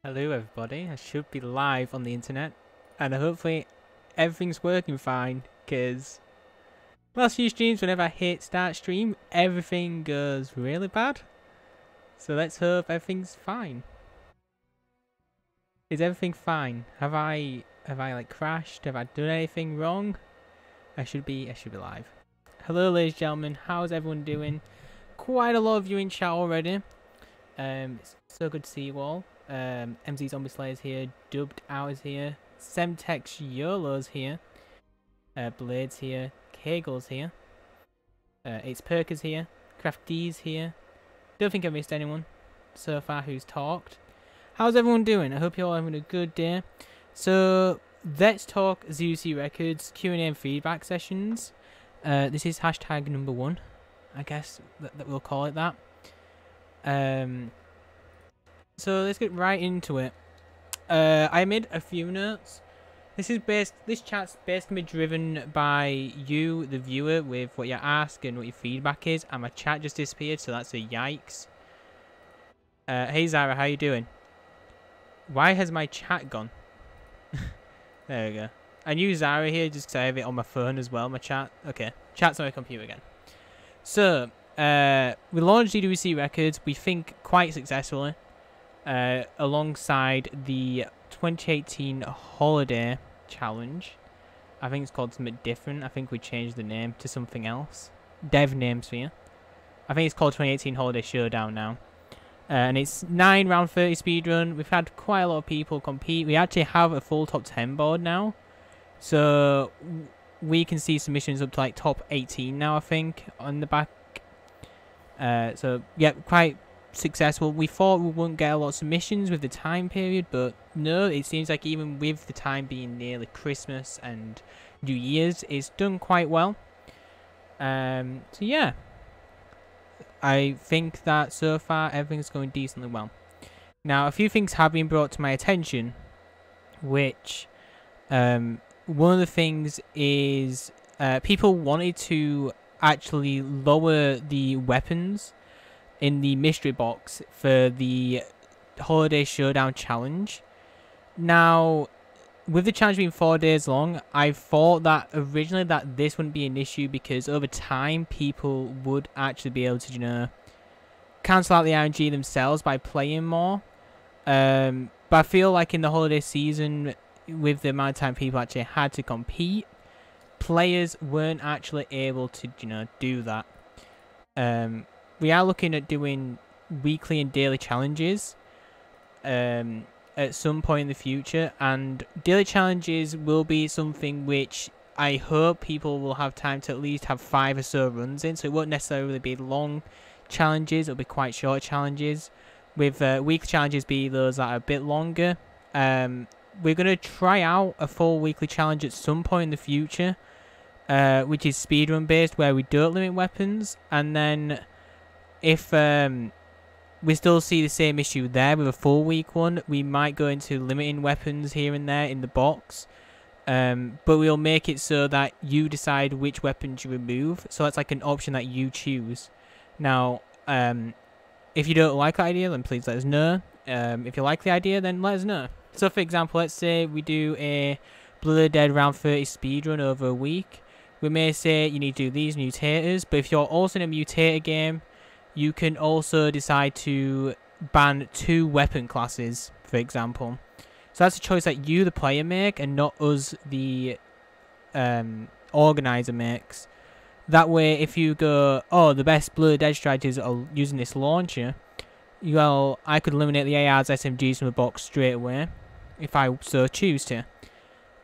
Hello everybody, I should be live on the internet and hopefully everything's working fine because last few streams whenever I hit start stream everything goes really bad. So let's hope everything's fine. Is everything fine? Have I like crashed? Have I done anything wrong? I should be live. Hello ladies and gentlemen, how's everyone doing? Quite a lot of you in chat already. It's so good to see you all. MZ Zombie Slayer's here, Dubbed Out is here, Semtex YOLO's here, Blade's here, Kegel's here, It's Perkers here, Craft D's here. Don't think I missed anyone so far who's talked. How's everyone doing? I hope you're all having a good day. So let's talk ZUC Records Q&A and feedback sessions. This is hashtag number 1, I guess that we'll call it that. So let's get right into it. I made a few notes. This chat's basically driven by you, the viewer, with what you ask and what your feedback is. And my chat just disappeared, so that's a yikes. Hey Zara, how you doing? Why has my chat gone? There we go. I knew Zara here just because I have it on my phone as well, my chat. Okay, chat's on my computer again. So, we launched WWII Records, we think quite successfully. Alongside the 2018 Holiday Challenge. I think it's called something different. I think we changed the name to something else. Dev names for you. I think it's called 2018 Holiday Showdown now. And it's 9 round 30 speedrun. We've had quite a lot of people compete. We actually have a full top 10 board now. So we can see submissions up to like top 18 now, I think, on the back. So yeah, quite successful. We thought we wouldn't get a lot of submissions with the time period, but no, it seems like even with the time being nearly Christmas and New Year's, it's done quite well. So yeah, I think that so far everything's going decently well. Now, a few things have been brought to my attention, which one of the things is people wanted to actually lower the weapons in the mystery box for the Holiday Showdown challenge. Now, with the challenge being 4 days long, I thought that originally that this wouldn't be an issue because over time people would actually be able to, you know, cancel out the RNG themselves by playing more. But I feel like in the holiday season, with the amount of time people actually had to compete, players weren't actually able to, you know, do that. We are looking at doing weekly and daily challenges at some point in the future, and daily challenges will be something which I hope people will have time to at least have 5 or so runs in, so it won't necessarily be long challenges, it'll be quite short challenges, with weekly challenges be those that are a bit longer. We're going to try out a full weekly challenge at some point in the future, which is speedrun based, where we don't limit weapons, and then if we still see the same issue there with a full week one, we might go into limiting weapons here and there in the box. But we'll make it so that you decide which weapons you remove. So that's like an option that you choose. Now, if you don't like the idea, then please let us know. If you like the idea, then let us know. So for example, let's say we do a Blood of the Dead round 30 speedrun over a week. We may say you need to do these mutators, but if you're also in a mutator game, you can also decide to ban 2 weapon classes, for example. So that's a choice that you, the player, make, and not us, the organizer, makes. That way, if you go, oh, the best Blood of the Dead strategies are using this launcher, well, I could eliminate the ARs, SMGs from the box straight away, if I so choose to.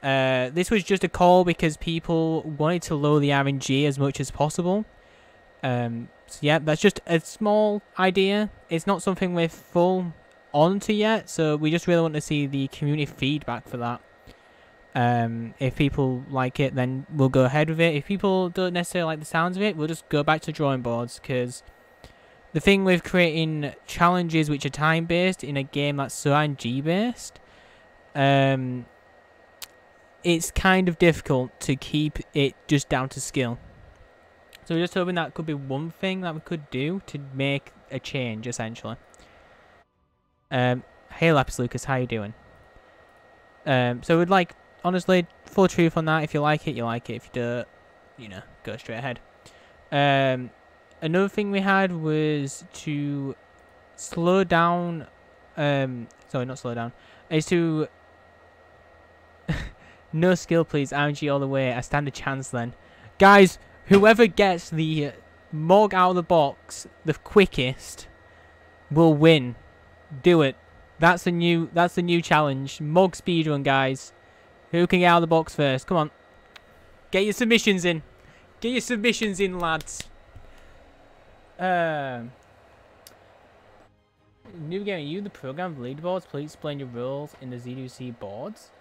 This was just a call because people wanted to lower the RNG as much as possible. So yeah, that's just a small idea. It's not something we're full onto yet, so we just really want to see the community feedback for that. If people like it, then we'll go ahead with it. If people don't necessarily like the sounds of it, we'll just go back to the drawing boards, because the thing with creating challenges which are time-based in a game that's so RNG-based, it's kind of difficult to keep it just down to skill. So we're just hoping that could be one thing that we could do to make a change, essentially. Hey Lapis Lucas, how you doing? So we'd like, honestly, full truth on that. If you like it, you like it. If you don't, you know, go straight ahead. Another thing we had was to slow down, sorry, not slow down, is to, no skill please, RNG all the way, I stand a chance then. Guys, whoever gets the Mog out of the box the quickest will win. Do it. That's the new challenge. Mog speedrun, guys. Who can get out of the box first? Come on. Get your submissions in. Get your submissions in, lads. NoobeyGaming, you the program of leaderboards. Please explain your roles in the Z2C boards.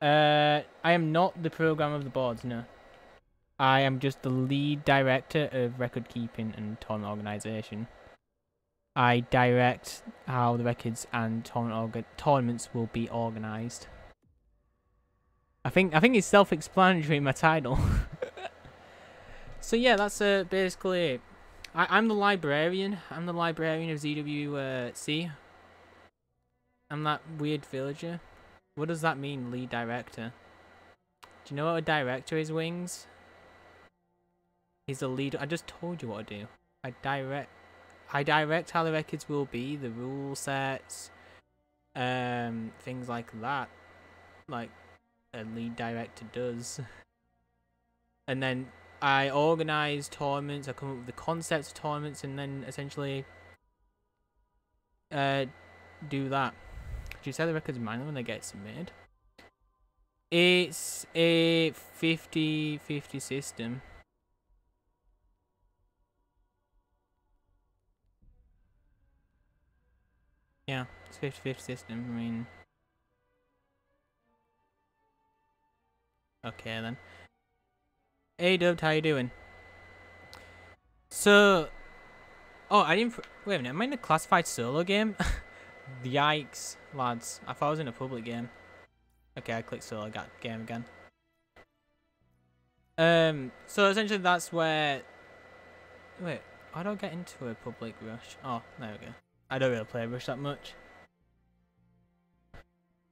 I am not the program of the boards, no. I am just the lead director of record keeping and tournament organisation. I direct how the records and tournaments will be organised. I think it's self-explanatory in my title. So yeah, that's basically it. I'm the librarian. I'm the librarian of ZWC. I'm that weird villager. What does that mean, lead director? Do you know what a director is, Wings? He's the lead. I just told you what I do. I direct how the records will be, the rule sets, things like that, like a lead director does. And then I organise tournaments, I come up with the concepts of tournaments, and then essentially do that. Do you say the records manual when they get submitted? It's a 50-50 system. Yeah, it's 50-50 system. I mean, okay then. Hey Dubbed, how you doing? So, oh, I didn't. Wait a minute, am I in a classified solo game? Yikes, lads! I thought I was in a public game. Okay, I clicked solo game again. So essentially that's where. Wait, how do I get into a public rush? Oh, there we go. I don't really play Rush that much.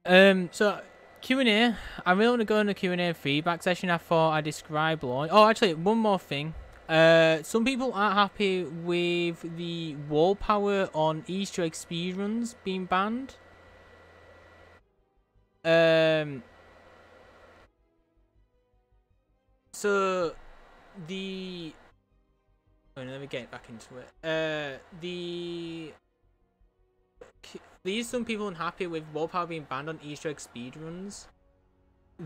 So Q&A. I really want to go in the Q&A feedback session. I thought I described launch. Oh, actually, one more thing. Some people aren't happy with the wall power on Easter egg speedruns being banned. So the. Oh, let me get back into it. These some people unhappy with wall power being banned on Easter egg speedruns.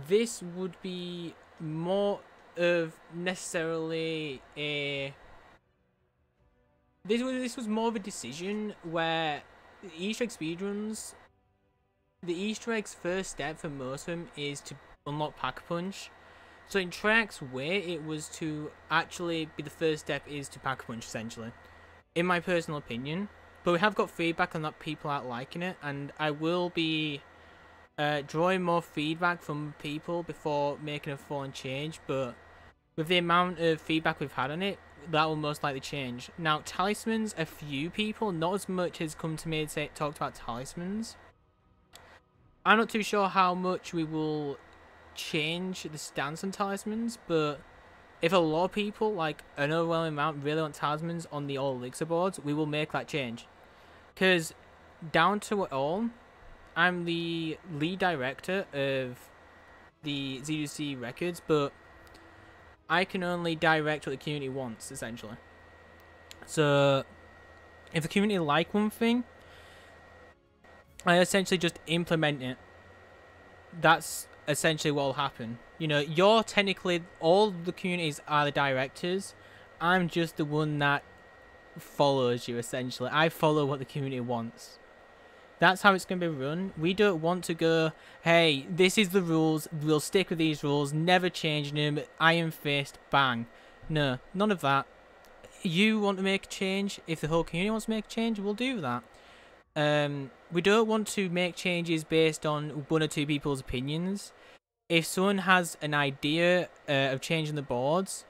This would be more of necessarily a. This was more of a decision where the Easter egg speedruns. The Easter egg's first step for most of them is to unlock Pack Punch. So in Treyarch's way, it was to actually be the first step is to Pack Punch essentially, in my personal opinion. But we have got feedback on that people aren't liking it, and I will be drawing more feedback from people before making a full-on change. But with the amount of feedback we've had on it, that will most likely change. Now, talismans, a few people, not as much has come to me and talked about talismans. I'm not too sure how much we will change the stance on talismans, but if a lot of people, like an overwhelming amount, really want talismans on the all elixir boards, we will make that change. Because down to it all, I'm the lead director of the Z2C records, but I can only direct what the community wants, essentially. So if the community like one thing, I essentially just implement it. That's essentially what will happen. You know, you're technically, all the communities are the directors. I'm just the one that follows you, essentially. I follow what the community wants. That's how it's going to be run. We don't want to go, hey, this is the rules, we'll stick with these rules, never change them, iron fist, bang. No, none of that. You want to make a change, if the whole community wants to make a change, we'll do that. We don't want to make changes based on one or two people's opinions. If someone has an idea of changing the boards,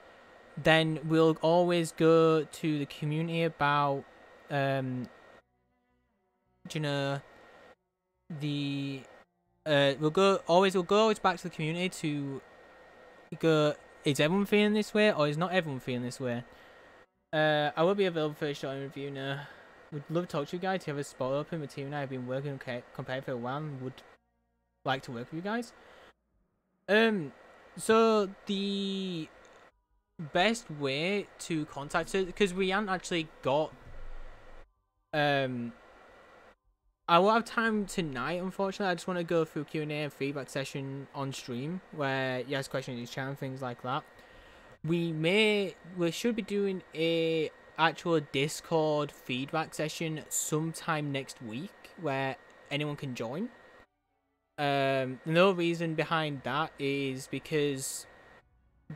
then we'll always go to the community about you know, the we'll go always back to the community to go, is everyone feeling this way or is not everyone feeling this way? I will be available for a short review now. Would love to talk to you guys. If you have a spot open, my team and I have been working compared for a while and would like to work with you guys. So the best way to contact us, because we haven't actually got I won't have time tonight, unfortunately. I just want to go through Q&A and feedback session on stream where you ask questions in each channel and things like that. We should be doing a actual Discord feedback session sometime next week where anyone can join. No reason behind that is because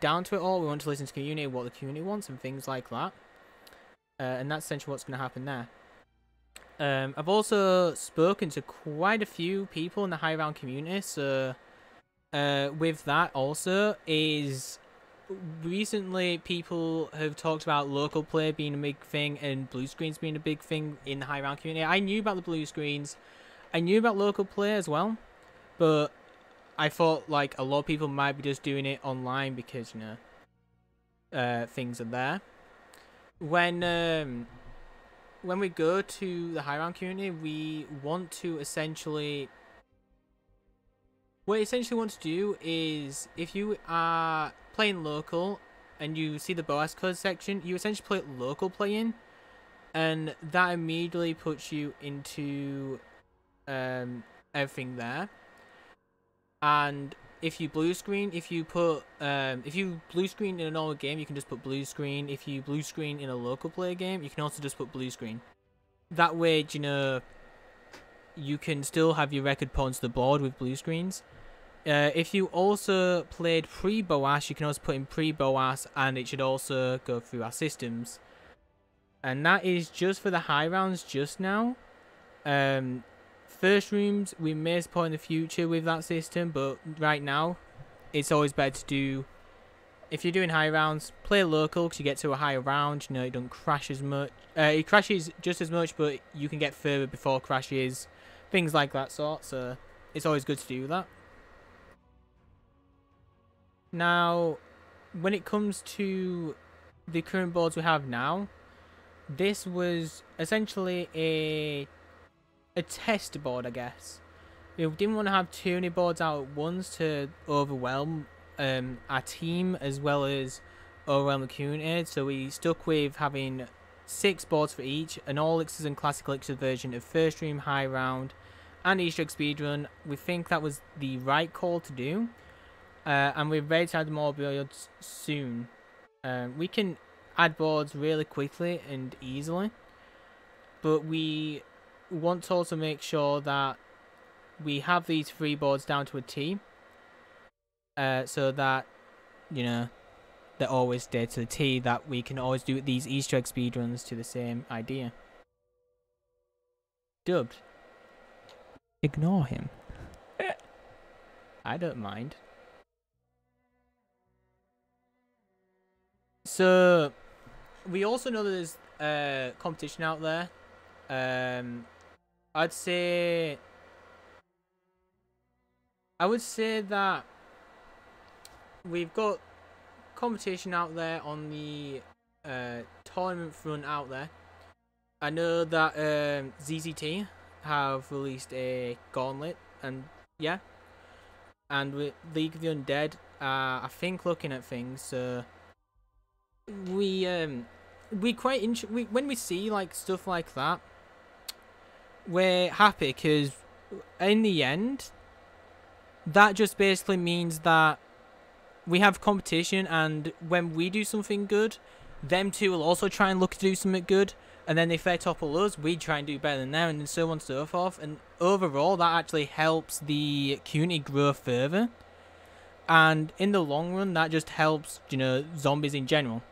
down to it all, we want to listen to the community, what the community wants and things like that. And that's essentially what's going to happen there. I've also spoken to quite a few people in the high round community, so with that also is recently people have talked about local play being a big thing and blue screens being a big thing in the high round community. I knew about the blue screens, I knew about local play as well, but I thought like a lot of people might be just doing it online because, you know, things are there. When we go to the high round community, we want to essentially... What we essentially want to do is, if you are playing local and you see the BOAS code section, you essentially play local play-in, and that immediately puts you into everything there. And if you blue screen, if you blue screen in a normal game, you can just put blue screen. If you blue screen in a local player game, you can also just put blue screen. That way, you know, you can still have your record put onto the board with blue screens. If you also played pre-BOAS, you can also put in pre-BOAS, and it should also go through our systems. And that is just for the high rounds just now. First rooms, we may support in the future with that system, but right now, it's always better to do, if you're doing high rounds, play local, because you get to a higher round, you know, it don't crash as much. It crashes just as much, but you can get further before crashes, things like that sort, so it's always good to do that. Now, when it comes to the current boards we have now, this was essentially a test board, I guess. We didn't want to have too many boards out at once to overwhelm our team as well as overwhelm the community, so we stuck with having 6 boards for each, an all elixirs and classic elixirs version of first room, high round and Easter egg speedrun. We think that was the right call to do, and we're ready to add more boards soon. We can add boards really quickly and easily, but we want to also make sure that we have these 3 boards down to a T, so that, you know, they're always there to the T, that we can always do these Easter egg speedruns to the same idea. Dubbed. Ignore him. I don't mind. So, we also know there's competition out there. I would say that we've got competition out there on the tournament front out there. I know that ZZT have released a gauntlet, and yeah, and with League of the Undead, I think looking at things, so when we see like stuff like that, we're happy, because in the end, that just basically means that we have competition, and when we do something good, them two will also try and look to do something good, and then if they topple us, we try and do better than them, and so on and so forth. And overall, that actually helps the community grow further, and in the long run, that just helps, you know, zombies in general.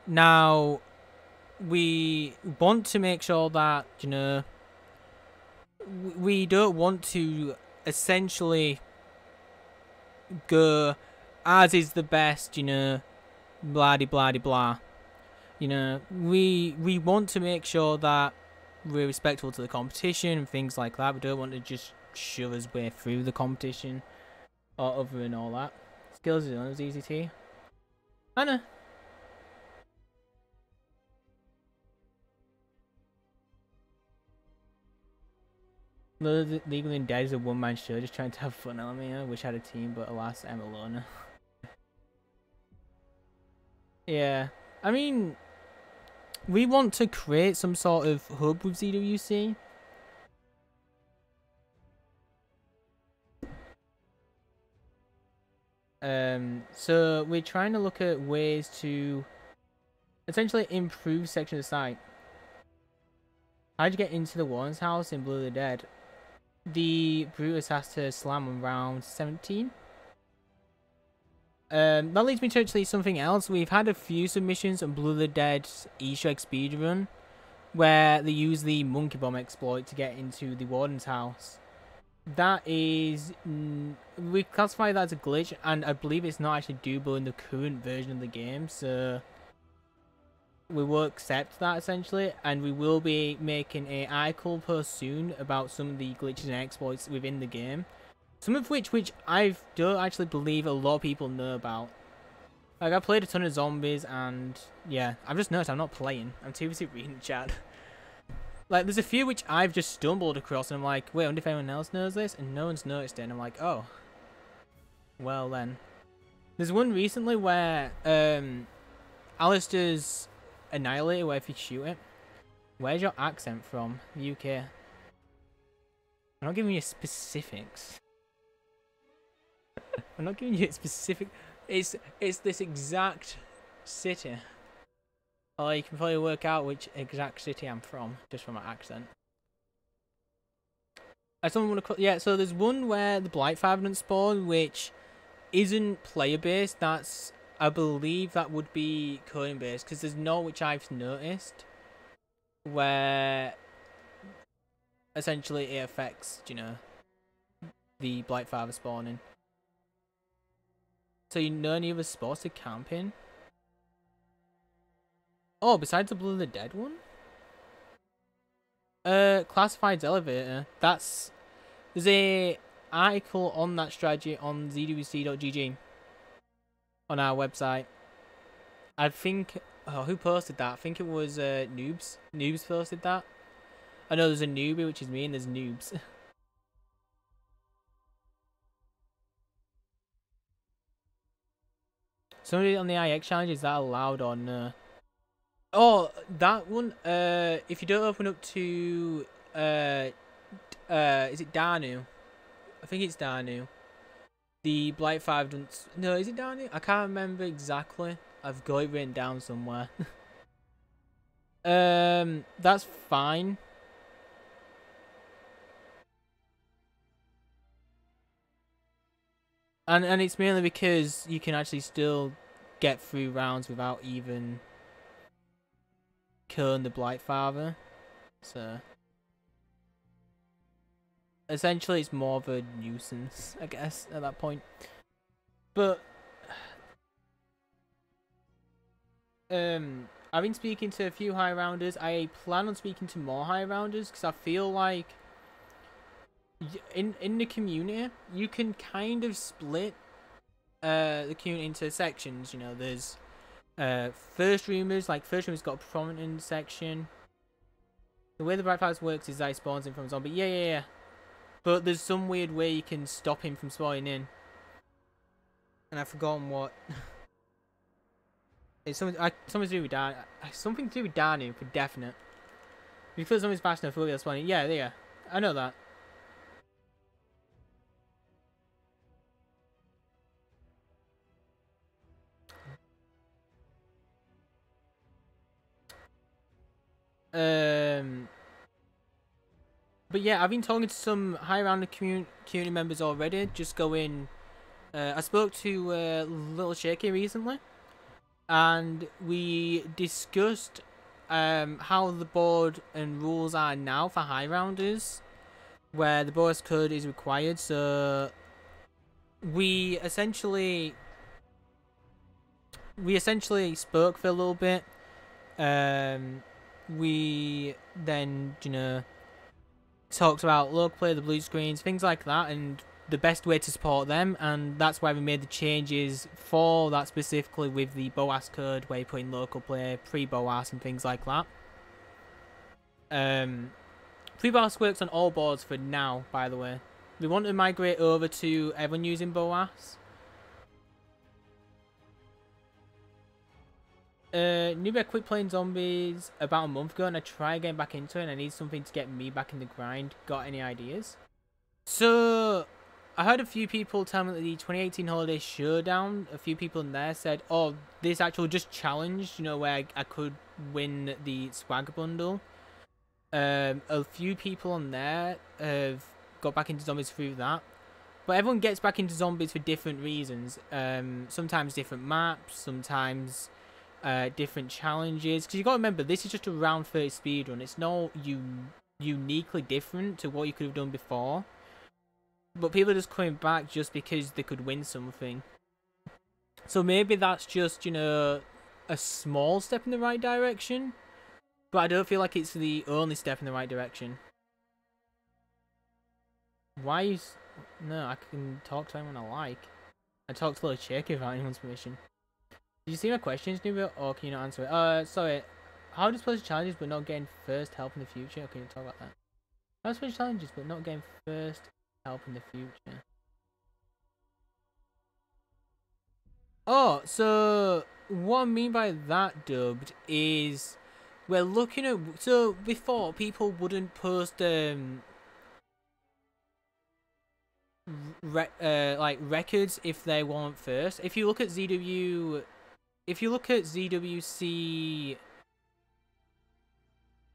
Now, we want to make sure that, you know, we don't want to essentially go as is the best, you know, blah de blah de blah. You know, we want to make sure that we're respectful to the competition and things like that. We don't want to just shove us way through the competition or other and all that. Skills is on as easy to you. I know. Legally and Dead is a one-man show, just trying to have fun. I wish I had a team, but alas, I'm alone. Yeah, I mean, we want to create some sort of hub with ZWC. So we're trying to look at ways to essentially improve section of the site. How'd you get into the Warren's house in Blue the Dead? The Brutus has to slam on round 17. That leads me to actually something else. We've had a few submissions on Blue the Dead's Easter egg speedrun where they use the monkey bomb exploit to get into the Warden's house. That is, we classify that as a glitch, and I believe it's not actually doable in the current version of the game, so we will accept that essentially, and we will be making an article post soon about some of the glitches and exploits within the game. Some of which I don't actually believe a lot of people know about. Like, I played a ton of zombies, and yeah, I've just noticed I'm not playing. I'm too busy reading the chat. Like, there's a few which I've just stumbled across, and I'm like, wait, I wonder if anyone else knows this? And no one's noticed it, and I'm like, oh. Well then. There's one recently where, Alistair's Annihilator, where if you shoot it. Where's your accent from? The UK. I'm not giving you specifics. I'm not giving you specific. It's this exact city. Oh, you can probably work out which exact city I'm from just from my accent. I don't want to. Yeah, so there's one where the Blightfather doesn't spawn, which isn't player based. That's, I believe that would be coding based, because there's no which I've noticed where essentially it affects, you know, the Blightfather spawning. So you know any other spots to camp in? Oh, besides the Blue of the Dead one? Classified's elevator. There's a article on that strategy on zwc.gg on our website. I think, oh, who posted that? I think it was Noobs. Noobs posted that. I know there's a Noobey, which is me, and there's Noobs. Somebody on the IX challenge, is that allowed or no? Oh, that one, if you don't open up to, is it Danu? I think it's Danu. The Blight 5 doesn't, no, is it Danu? I can't remember exactly. I've got it written down somewhere. That's fine. And it's mainly because you can actually still get through rounds without even killing the Blightfather. So essentially it's more of a nuisance, I guess, at that point. But I've been speaking to a few high rounders. I plan on speaking to more high rounders because I feel like in the community you can kind of split the community into sections. You know, there's first roomers. Like, first roomers got a prominent section. The way the Bright Fires works is that he spawns in from a zombie. Yeah. But there's some weird way you can stop him from spawning in. And I've forgotten what. It's something to do with Dan. Something to do with Danu for definite. If you feel something's fast enough, we'll get spawning. Yeah. I know that. But yeah, I've been talking to some high round community members already. Just going. I spoke to Little Shaky recently, and we discussed how the board and rules are now for high rounders, where the bonus code is required. So we essentially spoke for a little bit. we then, talked about local play, the blue screens, things like that, and the best way to support them, and that's why we made the changes for that specifically with the BOAS code, where you put in local play, pre-BOAS, and things like that. Pre-BOAS works on all boards for now, by the way. We want to migrate over to everyone using BOAS. Noobey, I quit playing zombies about a month ago, and I tried getting back into it, and I need something to get me back in the grind. Got any ideas? So, I heard a few people tell me that the 2018 Holiday Showdown, a few people in there said, oh, this actual just challenge, where I could win the swag bundle. A few people on there have got back into zombies through that. But everyone gets back into zombies for different reasons. Sometimes different maps, sometimes different challenges. Because you got to remember, this is just a round 30 speedrun. It's not uniquely different to what you could have done before. But people are just coming back just because they could win something. So maybe that's just, a small step in the right direction. But I don't feel like it's the only step in the right direction. Why you... No, I can talk to anyone I like. I talk to Little Shaky without anyone's permission. Did you see my questions, Noobey? Or can you not answer it? Sorry. How to display challenges but not getting first help in the future? Okay, talk about that. How to display challenges but not getting first help in the future. Oh, so what I mean by that, Dubbed, is we're looking at... So before, people wouldn't post like records if they weren't first. If you look at ZWC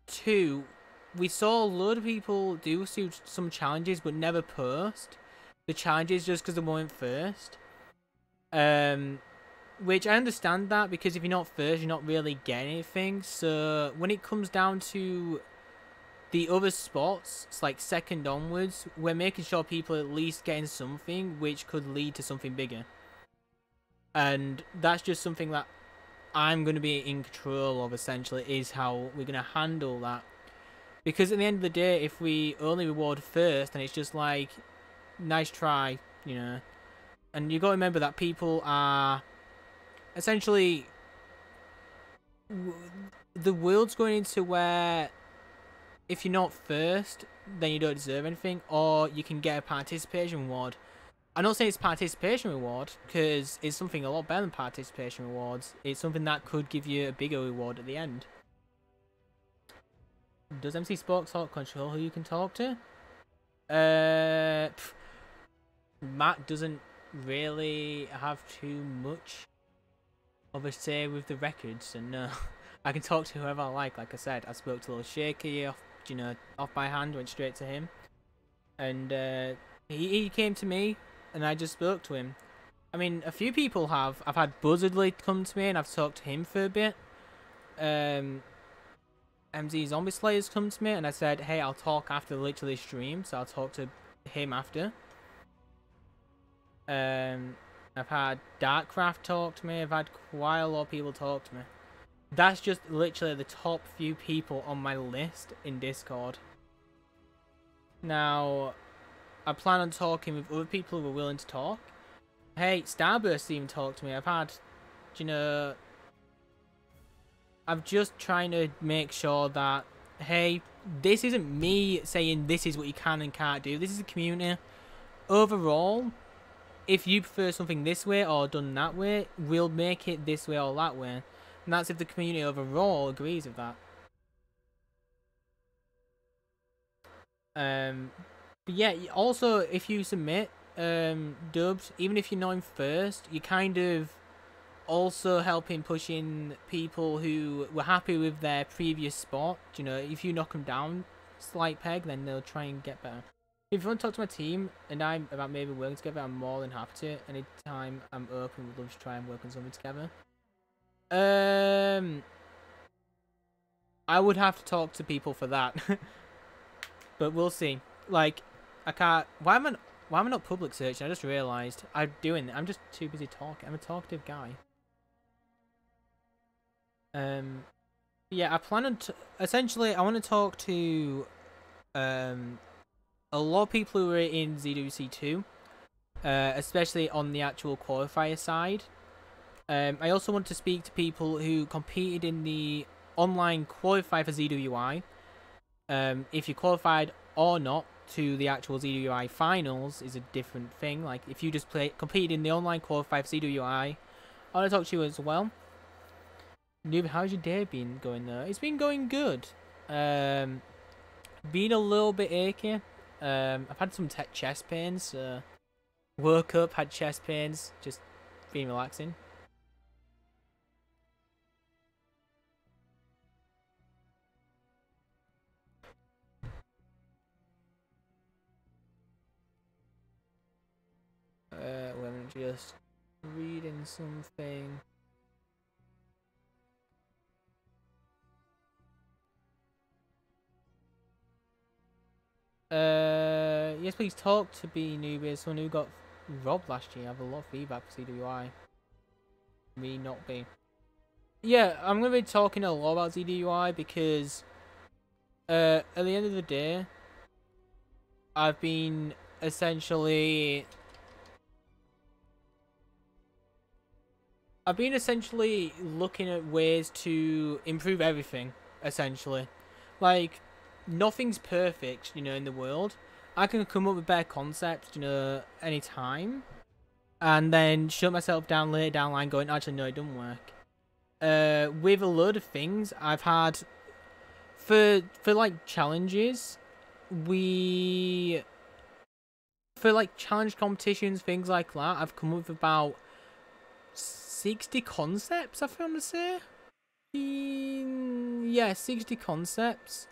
2, we saw a load of people do some challenges but never post the challenges just because they weren't first. Which I understand that, because if you're not first, you're not really getting anything. So when it comes down to the other spots, it's like second onwards, we're making sure people are at least getting something which could lead to something bigger. And that's just something that I'm going to be in control of, essentially, is how we're going to handle that. Because at the end of the day, if we only reward first, and it's just like, nice try, And you got to remember that people are... Essentially, the world's going into where if you're not first, then you don't deserve anything, or you can get a participation reward. I'm not saying it's participation reward, because it's something a lot better than participation rewards. It's something that could give you a bigger reward at the end. Does MC Sports Talk control who you can talk to? Matt doesn't really have too much of a say with the records, and I can talk to whoever I like. Like I said, I spoke to Little Shaky off, off by hand, went straight to him, and he came to me, and I just spoke to him. I mean, a few people have. I've had Buzzardly come to me, and I've talked to him for a bit. MZ Zombie Slayer's come to me, and I said, hey, I'll talk after literally stream, so I'll talk to him after. I've had Darkcraft talk to me. I've had quite a lot of people talk to me. That's just literally the top few people on my list in Discord. Now, I plan on talking with other people who are willing to talk. Hey, Starburst even talked to me. I've had, I'm just trying to make sure that, hey, this isn't me saying this is what you can and can't do. This is a community. Overall, if you prefer something this way or done that way, we'll make it this way or that way. And that's if the community overall agrees with that. But yeah, also, if you submit dubs, even if you're not in first, you kind of also helping pushing people who were happy with their previous spot. If you knock them down slight peg, then they'll try and get better. If you want to talk to my team and I'm about maybe working together, I'm more than happy to. Anytime I'm open, we'd love to try and work on something together. I would have to talk to people for that. But we'll see. Like, I can't... Why am I not public searching? I just realised. I'm doing it. I'm just too busy talking. I'm a talkative guy. Yeah, I plan on essentially I want to talk to a lot of people who are in ZWC2, especially on the actual qualifier side. I also want to speak to people who competed in the online qualifier for ZWI. If you qualified or not to the actual ZWI finals is a different thing. Like if you just competed in the online qualifier for ZWI, I want to talk to you as well. Noob, how's your day been going there? It's been going good. Been a little bit achy. I've had some chest pains. Woke up, had chest pains. Just been relaxing. I'm just reading something. Yes, please talk to be Noobey. Someone who got robbed last year. I have a lot of feedback for CWI. Me not be. Yeah, I'm gonna be talking a lot about ZWI because at the end of the day, I've been essentially looking at ways to improve everything, essentially. Like, nothing's perfect, you know, in the world. I can come up with better concepts, you know, any time. And then shut myself down later down the line going, actually, no, it doesn't work. With a load of things, I've had... For like, challenges, for, like, challenge competitions, things like that, I've come up with about 60 concepts, I want to say. Yeah, 60 concepts.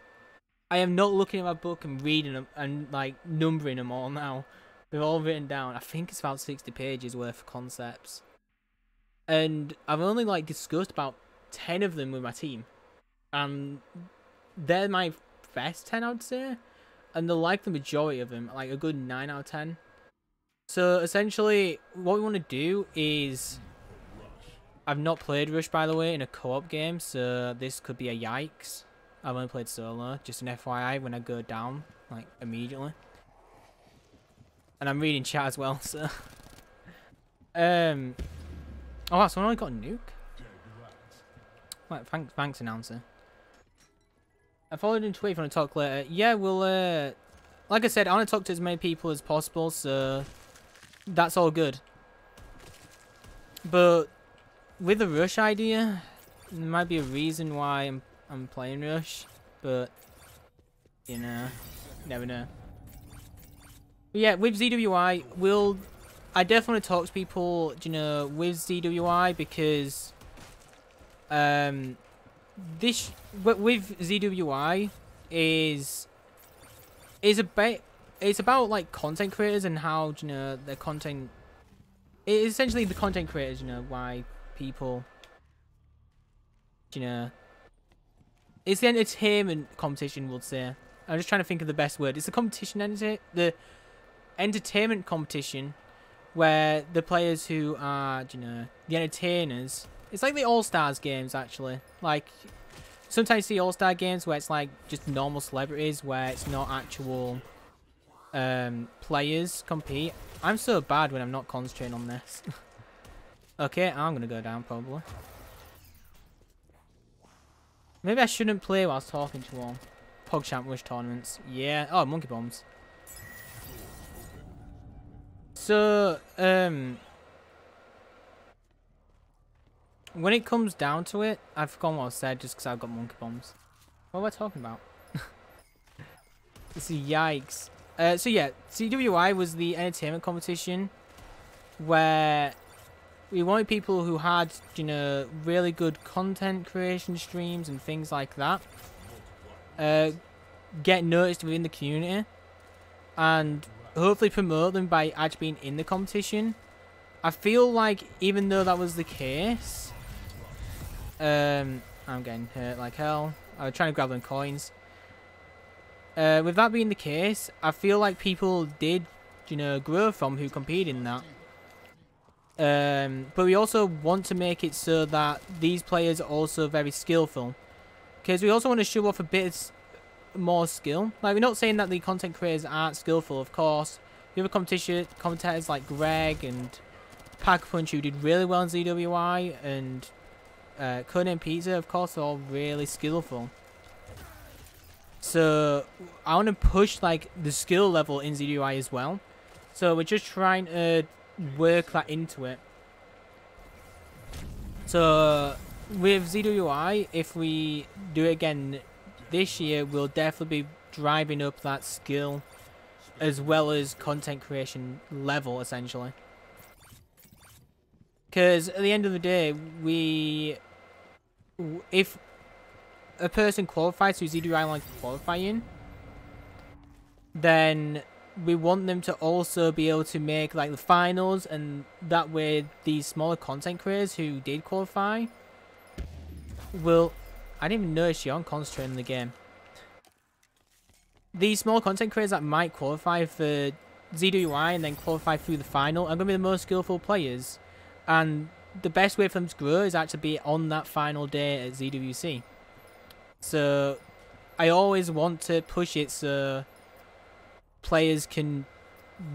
I am not looking at my book and reading them and like numbering them all now. They're all written down. I think it's about 60 pages worth of concepts. And I've only like discussed about 10 of them with my team. And they're my best 10, I would say. And they're like the majority of them, like a good 9 out of 10. So essentially, what we want to do is... I've not played Rush, by the way, in a co-op game, so this could be a yikes. I've only played solo, just an FYI when I go down, like, immediately. And I'm reading chat as well, so... Oh, someone only got a nuke? Right, thanks, announcer. I followed in Twitter if you want to talk later. Yeah, we'll, like I said, I want to talk to as many people as possible, so... That's all good. But... With the Rush idea, there might be a reason why I'm playing Rush, but you know, never know. But yeah, with ZWI, I definitely want to talk to people, you know, with ZWI because this with ZWI is about like content creators and how, you know, their content. It's essentially the content creators, you know, why people, you know, it's the entertainment competition, we'll say. I'm just trying to think of the best word. It's the competition, the entertainment competition where the players who are, you know, the entertainers, it's like the All-Stars games, actually. Like, sometimes you see All-Star games where it's like just normal celebrities, where it's not actual players compete. I'm so bad when I'm not concentrating on this. Okay, I'm gonna go down probably. Maybe I shouldn't play whilst talking to all. PogChamp Rush tournaments. Yeah. Oh, monkey bombs. So, when it comes down to it, I've forgotten what I said just because I've got monkey bombs. What am I talking about? This is yikes. So yeah, CWI was the entertainment competition where we wanted people who had, you know, really good content creation streams and things like that. Get noticed within the community. And hopefully promote them by actually being in the competition. I feel like even though that was the case... I'm getting hurt like hell. I was trying to grab them coins. With that being the case, I feel like people did, you know, grow from who competed in that. But we also want to make it so that these players are also very skillful. Because we also want to show off a bit more skill. Like, we're not saying that the content creators aren't skillful, of course. The other commentators like Greg and Pack Punch, who did really well in ZWI, and Codename Pizza, of course, are all really skillful. So I want to push like the skill level in ZWI as well. So we're just trying to work that into it. So with ZWI, if we do it again this year, we'll definitely be driving up that skill as well as content creation level, essentially. Because at the end of the day, if a person qualifies through ZWI like qualifying, then we want them to also be able to make like the finals, and that way these smaller content creators who did qualify will... I didn't even notice you're on concentrating the game. These small content creators that might qualify for ZWI and then qualify through the final are going to be the most skillful players, and the best way for them to grow is actually be on that final day at ZWC. So I always want to push it so players can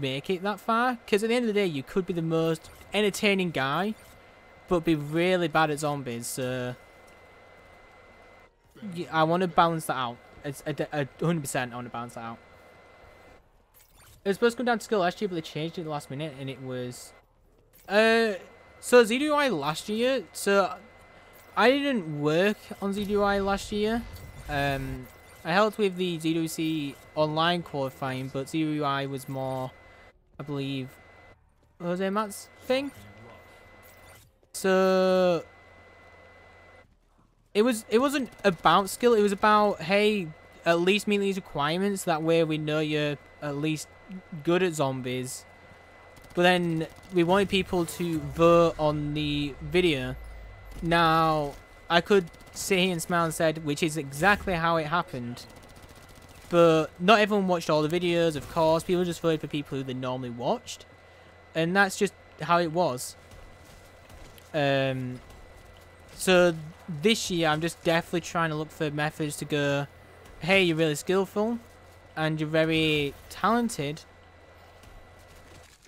make it that far, because at the end of the day you could be the most entertaining guy but be really bad at zombies. So I want to balance that out. It's 100% I want to balance that out. It was supposed to come down to skill last year, but they changed it at the last minute, and it was so ZWI last year. So I didn't work on ZWI last year. I helped with the ZWC online qualifying, but ZWI was more, I believe, Jose Matt's thing. So it wasn't about skill. It was about, hey, at least meet these requirements. That way we know you're at least good at zombies. But then we wanted people to vote on the video. Now, I could sit here and smile and said, which is exactly how it happened. But not everyone watched all the videos, of course. People just voted for people who they normally watched. And that's just how it was. So this year, I'm just definitely trying to look for methods to go, hey, you're really skillful, and you're very talented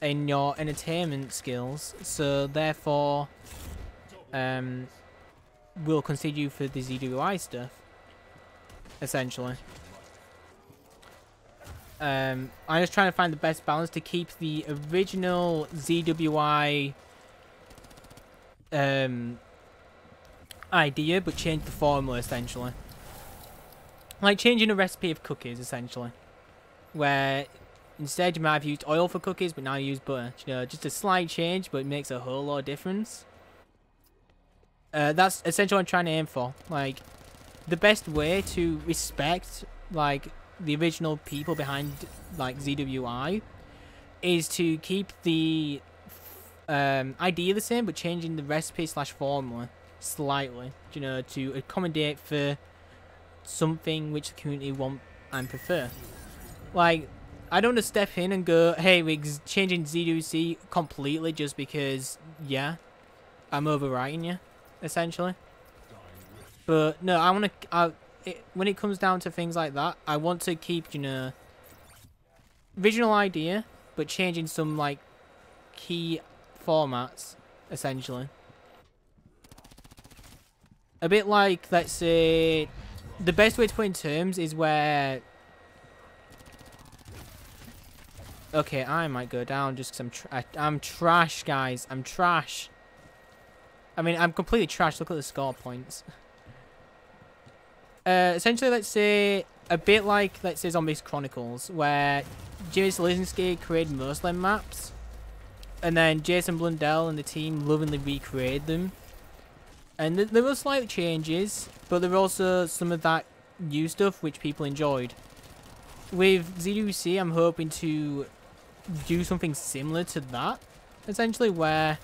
in your entertainment skills, so therefore we'll consider you for the ZWI stuff, essentially. I'm just trying to find the best balance to keep the original ZWI idea, but change the formula, essentially. Like changing a recipe of cookies, essentially. Where instead you might have used oil for cookies, but now you use butter. You know, just a slight change, but it makes a whole lot of difference. That's essentially what I'm trying to aim for. Like, the best way to respect, like, the original people behind, like, ZWI is to keep the idea the same, but changing the recipe / formula slightly, you know, to accommodate for something which the community want and prefer. Like, I don't want to step in and go, hey, we're changing ZWC completely just because, yeah, I'm overwriting you, essentially. But no, I want to, when it comes down to things like that, I want to keep, you know, original idea, but changing some, like, key formats, essentially. A bit like, let's say, the best way to put in terms is where... Okay, I might go down just because I'm trash, guys. I'm trash. I mean, I'm completely trash. Look at the score points. Essentially, let's say, a bit like, let's say, Zombies Chronicles, where Jason Lisinski created most of them maps, and then Jason Blundell and the team lovingly recreated them. And there were slight changes, but there were also some of that new stuff which people enjoyed. With ZWC, I'm hoping to do something similar to that, essentially, where,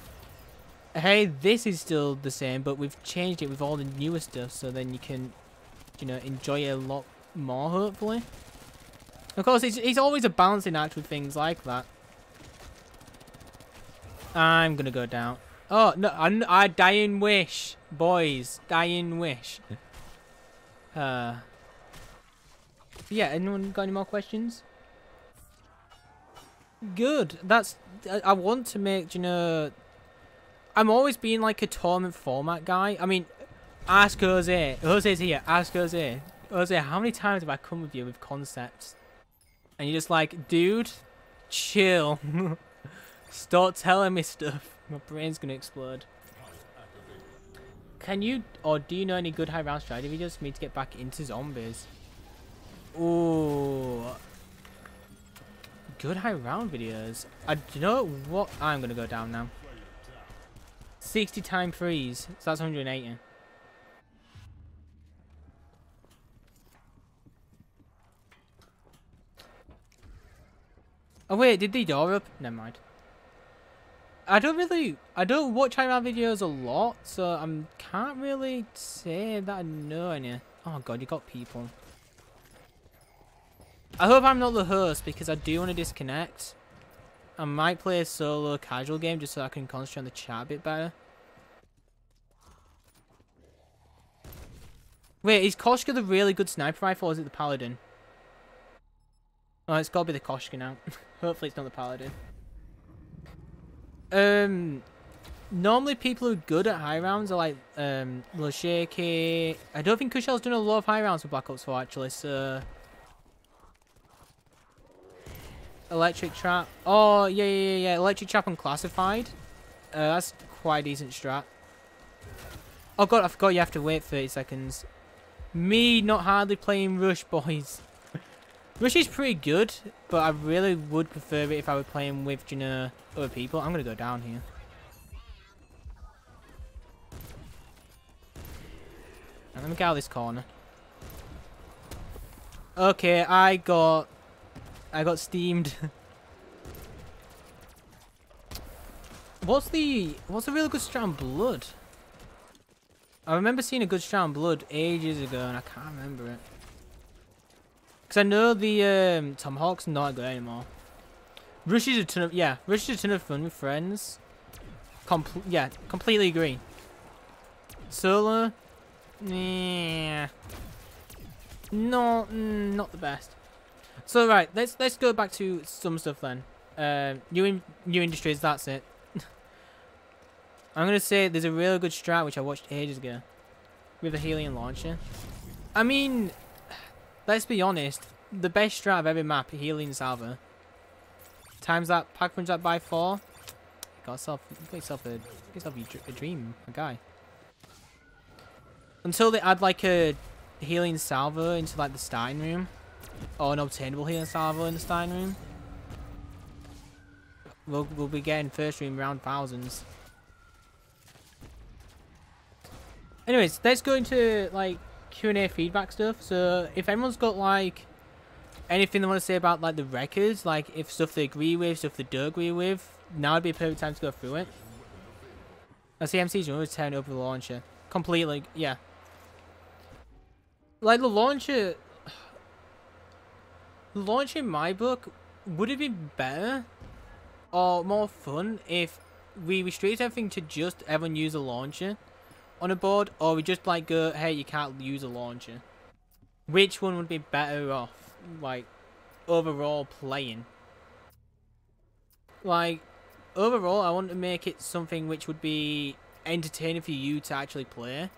hey, this is still the same, but we've changed it with all the newer stuff, so then you can, you know, enjoy it a lot more, hopefully. Of course, it's always a balancing act with things like that. I'm gonna go down. Oh, no, I dying wish. Boys, dying wish. Yeah, anyone got any more questions? Good. That's... I want to make, you know... I'm always being like a tournament format guy. I mean, ask Jose. Jose's here. Ask Jose. Jose, how many times have I come with you with concepts? And you're just like, dude, chill. Stop telling me stuff. My brain's gonna explode. Can you, or do you know any good high round strategy videos for me to get back into zombies? Ooh. Good high round videos. Do you know what? I'm gonna go down now. 60 time freeze. So that's 180. Oh wait, did the door up? Never mind. I don't watch high round videos a lot, so I can't really say that I know any. Oh god, you got people. I hope I'm not the host because I do want to disconnect. I might play a solo casual game just so I can concentrate on the chat a bit better. Wait, is Koshka the really good sniper rifle or is it the Paladin? Oh, it's gotta be the Koshka now. Hopefully it's not the Paladin. Normally people who are good at high rounds are like, Loshake. I don't think Kushel's done a lot of high rounds with Black Ops 4 actually, so... Electric Trap. Oh, yeah. Electric Trap Unclassified. That's quite a decent strat. Oh god, I forgot you have to wait 30 seconds. Me not hardly playing Rush, boys. Rush is pretty good, but I really would prefer it if I were playing with, you know, other people. I'm gonna go down here. Right, let me get out of this corner. Okay, I got steamed. What's the really good strat on Blood? I remember seeing a good strat on Blood ages ago and I can't remember it. Because I know the Tomahawk's not good anymore. Rush is a ton of fun with friends. Completely agree. Solo? Yeah. No, not the best. So right, let's go back to some stuff then. New industries, that's it. I'm gonna say there's a really good strat which I watched ages ago with a helium launcher. I mean, let's be honest, the best strat of every map, helium salvo. Times that, pack punch that by 4. Got yourself a dream, a guy. Until they add like a helium salvo into like the starting room. Or an obtainable helium salvo in the starting room. We'll be getting first room round thousands. Anyways, let's go into like Q&A feedback stuff. So if anyone's got like anything they want to say about like the records, like if stuff they agree with, stuff they don't agree with, now would be a perfect time to go through it. I see MC's always turn over the launcher. Completely, yeah. Like the launcher in my book, would it be better or more fun if we restrict everything to just everyone use a launcher on a board, or we just like go, hey, you can't use a launcher? Which one would be better off, like, overall playing? Like, overall, I want to make it something which would be entertaining for you to actually play.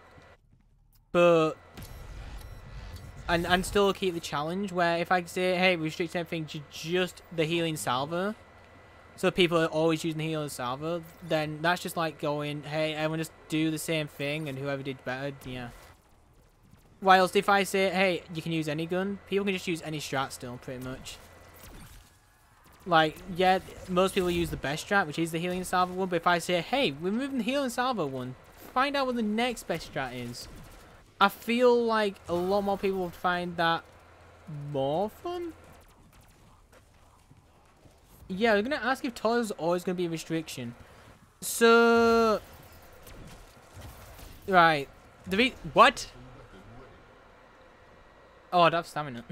But... And still keep the challenge where if I say, hey, restrict everything to just the healing salvo, so people are always using the healing salvo, then that's just like going, hey, everyone just do the same thing and whoever did better, yeah. Whilst if I say, hey, you can use any gun, people can just use any strat still, pretty much. Like, yeah, most people use the best strat, which is the healing salvo one, but if I say, hey, we're moving the healing salvo one, find out what the next best strat is. I feel like a lot more people would find that more fun. Yeah, we're going to ask if tolerance is always going to be a restriction. So... Right. What? Oh, I'd have stamina.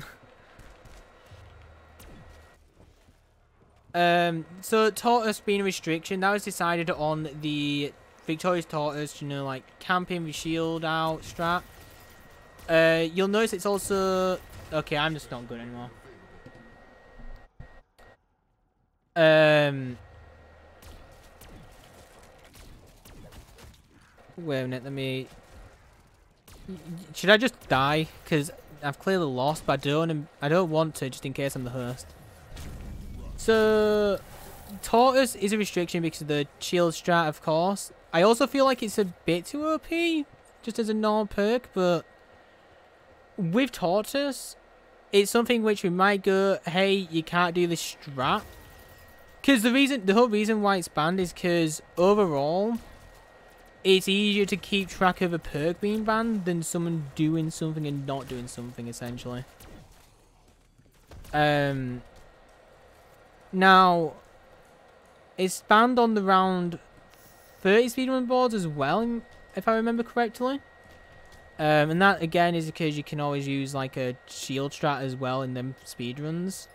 So tortoise being a restriction, that was decided on the Victorious Tortoise, you know, like camping with shield out strat. You'll notice it's also... Okay, I'm just not good anymore. Wait a minute, let me... Should I just die? Because I've clearly lost, but I don't want to, just in case I'm the host. So, Tortoise is a restriction because of the shield strat, of course. I also feel like it's a bit too OP, just as a normal perk, but with Tortoise, it's something which we might go, hey, you can't do this strat. Because the whole reason why it's banned is because overall, it's easier to keep track of a perk being banned than someone doing something and not doing something, essentially. Now, it's banned on the round 30 speedrun boards as well, if I remember correctly. And that, again, is because you can always use, like, a shield strat as well in them speedruns.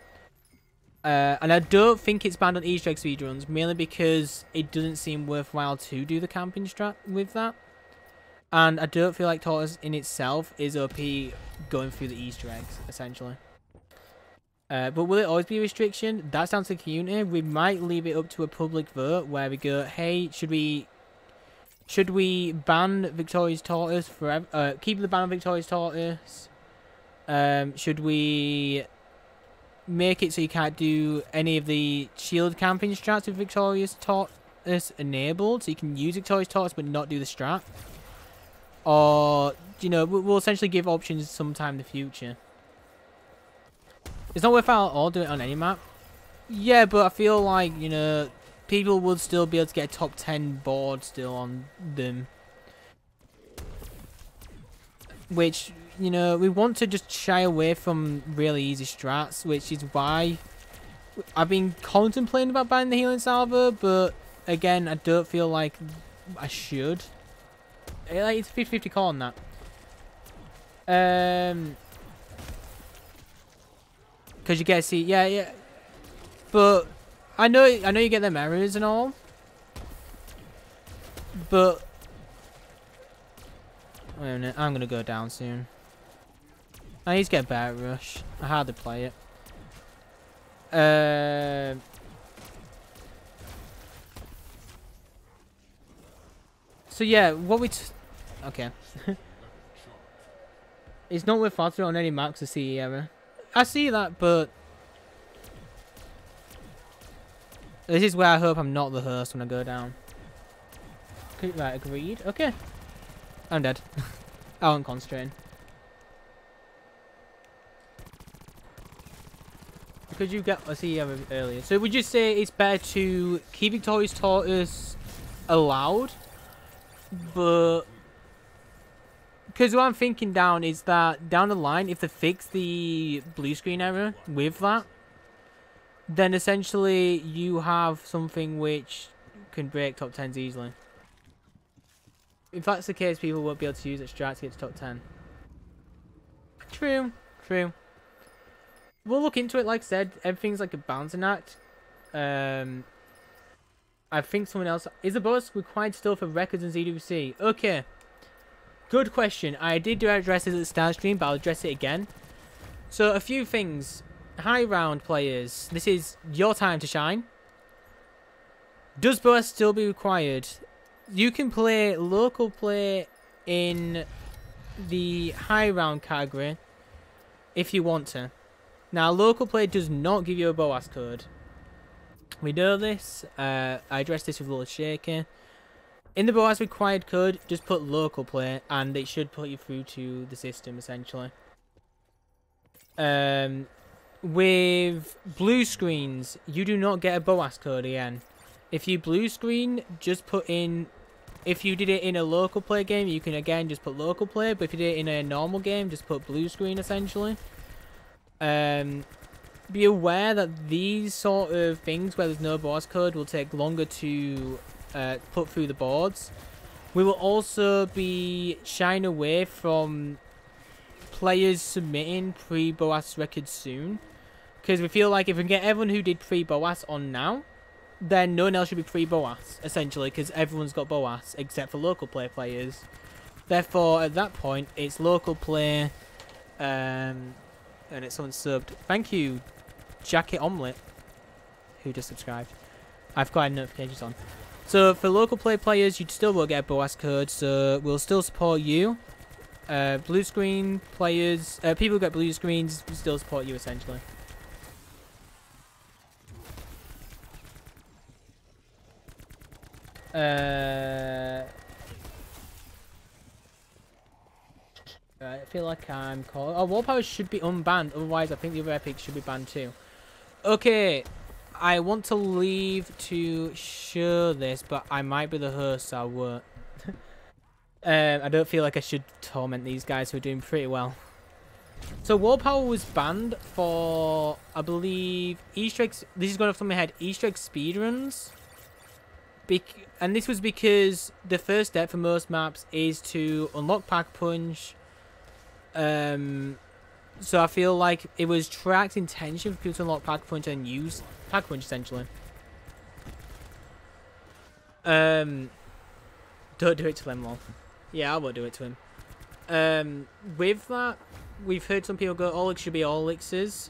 And I don't think it's banned on Easter egg speedruns, mainly because it doesn't seem worthwhile to do the camping strat with that. And I don't feel like Tortoise in itself is OP going through the Easter eggs, essentially. But will it always be a restriction? That's down to the community. We might leave it up to a public vote where we go, hey, should we ban Victoria's Tortoise forever? Keep the ban on Victoria's Tortoise? Should we make it so you can't do any of the shield camping strats with Victoria's Tortoise enabled, so you can use Victoria's Tortoise but not do the strat? Or, you know, we'll essentially give options sometime in the future. It's not worthwhile at all doing it on any map. Yeah, but I feel like, you know, people would still be able to get a top 10 board still on them. Which, you know, we want to just shy away from really easy strats, which is why I've been contemplating about banning the healing salvo, but again, I don't feel like I should. It's a 50-50 call on that. Because you get to see, yeah. But I know you get them errors and all. But wait a minute, I'm gonna go down soon. I need to get a better rush. I hardly play it. So yeah, what we okay. It's not worth fighting on any max to CE error. I see that, but this is where I hope I'm not the host when I go down. Right, agreed. Okay. I'm dead. I wasn't concentrating. Because you get a CE error earlier. So would you say it's better to keep Victoria's Tortoise allowed? But because what I'm thinking down is that down the line, if they fix the blue screen error with that, then essentially you have something which can break top 10s easily. If that's the case, people won't be able to use it strat to get to top 10. True. We'll look into it. Like I said, everything's like a balancing act. I think someone else... Is the bonus required still for records and ZWC? Okay. Good question. I did address it at the start stream, but I'll address it again. So, a few things. High round players. This is your time to shine. Does bonus still be required? You can play local play in the high round category if you want to. Now, local play does not give you a BOAS code. We know this. I addressed this with Little Shaker. In the BOAS required code, just put local play, and it should put you through to the system, essentially. With blue screens, you do not get a BOAS code again. If you blue screen, just put in... If you did it in a local play game, you can again just put local play, but if you did it in a normal game, just put blue screen, essentially. Be aware that these sort of things where there's no BOAS code will take longer to put through the boards. We will also be shying away from players submitting pre-BOAS records soon, because we feel like if we can get everyone who did pre-BOAS on now, then no one else should be pre-BOAS, essentially, because everyone's got BOAS except for local play players Therefore, at that point, it's local play, and it's someone subbed. Thank you, Jacket Omelette, who just subscribed. I've got notifications on. So for local play players, you still will get a BOAS code, so we'll still support you. Blue screen players, people who get blue screens, will still support you essentially. I feel like I'm called. Oh, Wallpower should be unbanned. Otherwise, I think the other epics should be banned too. Okay, I want to leave to show this, but I might be the host, so I won't. I don't feel like I should torment these guys who are doing pretty well. So Wallpower was banned for, I believe, Easter eggs. This is going off the top of my head. Easter egg speedruns. And this was because the first step for most maps is to unlock Pack Punch. So I feel like it was Treyarch's intention for people to unlock Pack Punch and use Pack Punch essentially. Don't do it to them, lol. Yeah, I won't do it to him. With that, we've heard some people go, Olix should be Olixes.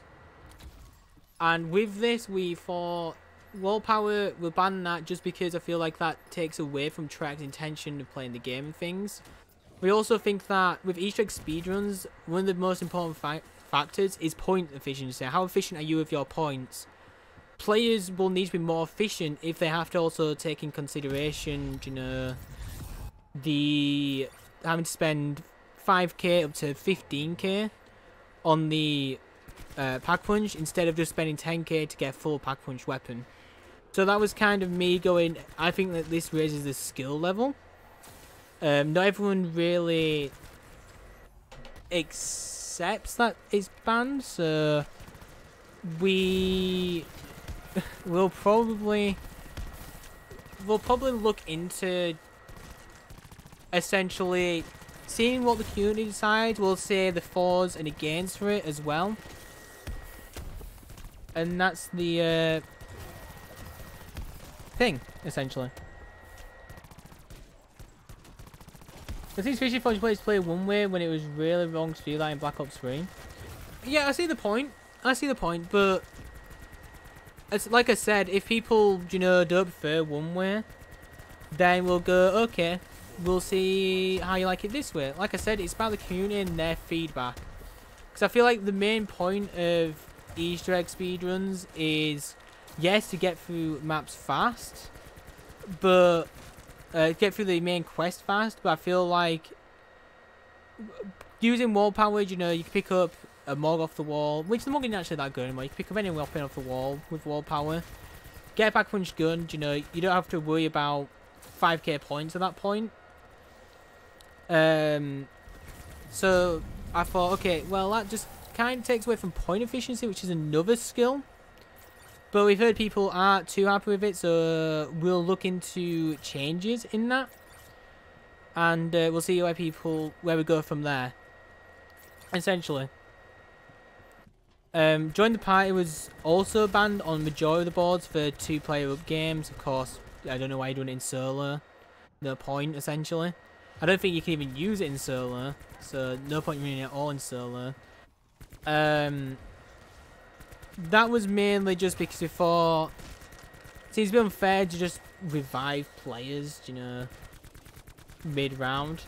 And with this, we thought Wallpower will ban that just because I feel like that takes away from Treyarch's intention of playing the game and things. We also think that with Easter egg speedruns, one of the most important factors is point efficiency. How efficient are you with your points? Players will need to be more efficient if they have to also take in consideration, you know, the having to spend 5k up to 15k on the Pack Punch instead of just spending 10k to get a full Pack Punch weapon. So that was kind of me going, I think that this raises the skill level. Not everyone really accepts that it's banned, so we'll probably look into essentially seeing what the community decides. We'll say the fors and against for it as well, and that's the thing essentially. I think especially if players play one way when it was really wrong to do that in Black Ops 3. Yeah, I see the point. But it's like I said, if people, you know, don't prefer one way, then we'll go, okay, we'll see how you like it this way. Like I said, it's about the community and their feedback. Because I feel like the main point of Easter egg speedruns is, yes, to get through maps fast, but get through the main quest fast, but I feel like using wall power, you know, you can pick up a Mog off the wall, which the Mog isn't actually that good anymore. You can pick up any weapon off the wall with wall power. Get a Pack Punch gun, you know, you don't have to worry about 5k points at that point. So I thought, okay, well, that just kind of takes away from point efficiency, which is another skill. But we've heard people aren't too happy with it, so we'll look into changes in that. And we'll see where we go from there. Essentially. Join the Party was also banned on majority of the boards for 2-player up games. Of course, I don't know why you're doing it in solo. No point, essentially. I don't think you can even use it in solo, so no point running it all in solo. That was mainly just because we thought it seems a bit unfair to just revive players, you know, mid-round.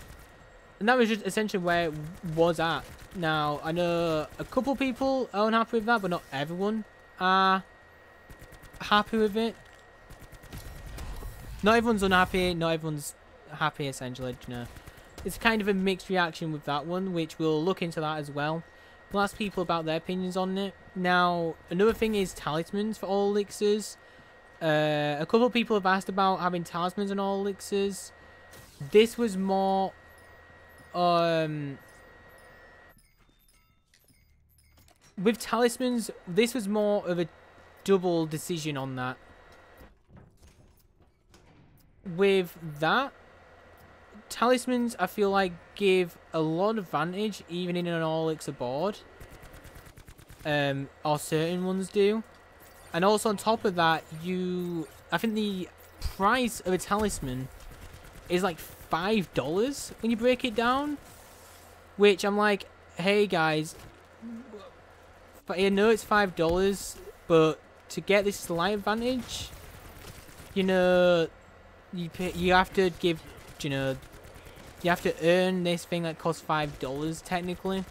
And that was just essentially where it was at. Now, I know a couple people are unhappy with that, but not everyone are happy with it. Not everyone's unhappy, not everyone's happy, essentially, you know. It's kind of a mixed reaction with that one, which we'll look into that as well. We'll ask people about their opinions on it. Now, another thing is talismans for all elixirs. A couple of people have asked about having talismans on all elixirs. This was more... with talismans, this was more of a double decision on that. With that, talismans, I feel like, give a lot of advantage, even in an all-elixir board. Or certain ones do. And also on top of that, I think the price of a talisman is like $5 when you break it down. Which I'm like, hey guys, I know it's $5, but to get this slight advantage, you know, you have to give, you know, you have to earn this thing that costs $5 technically.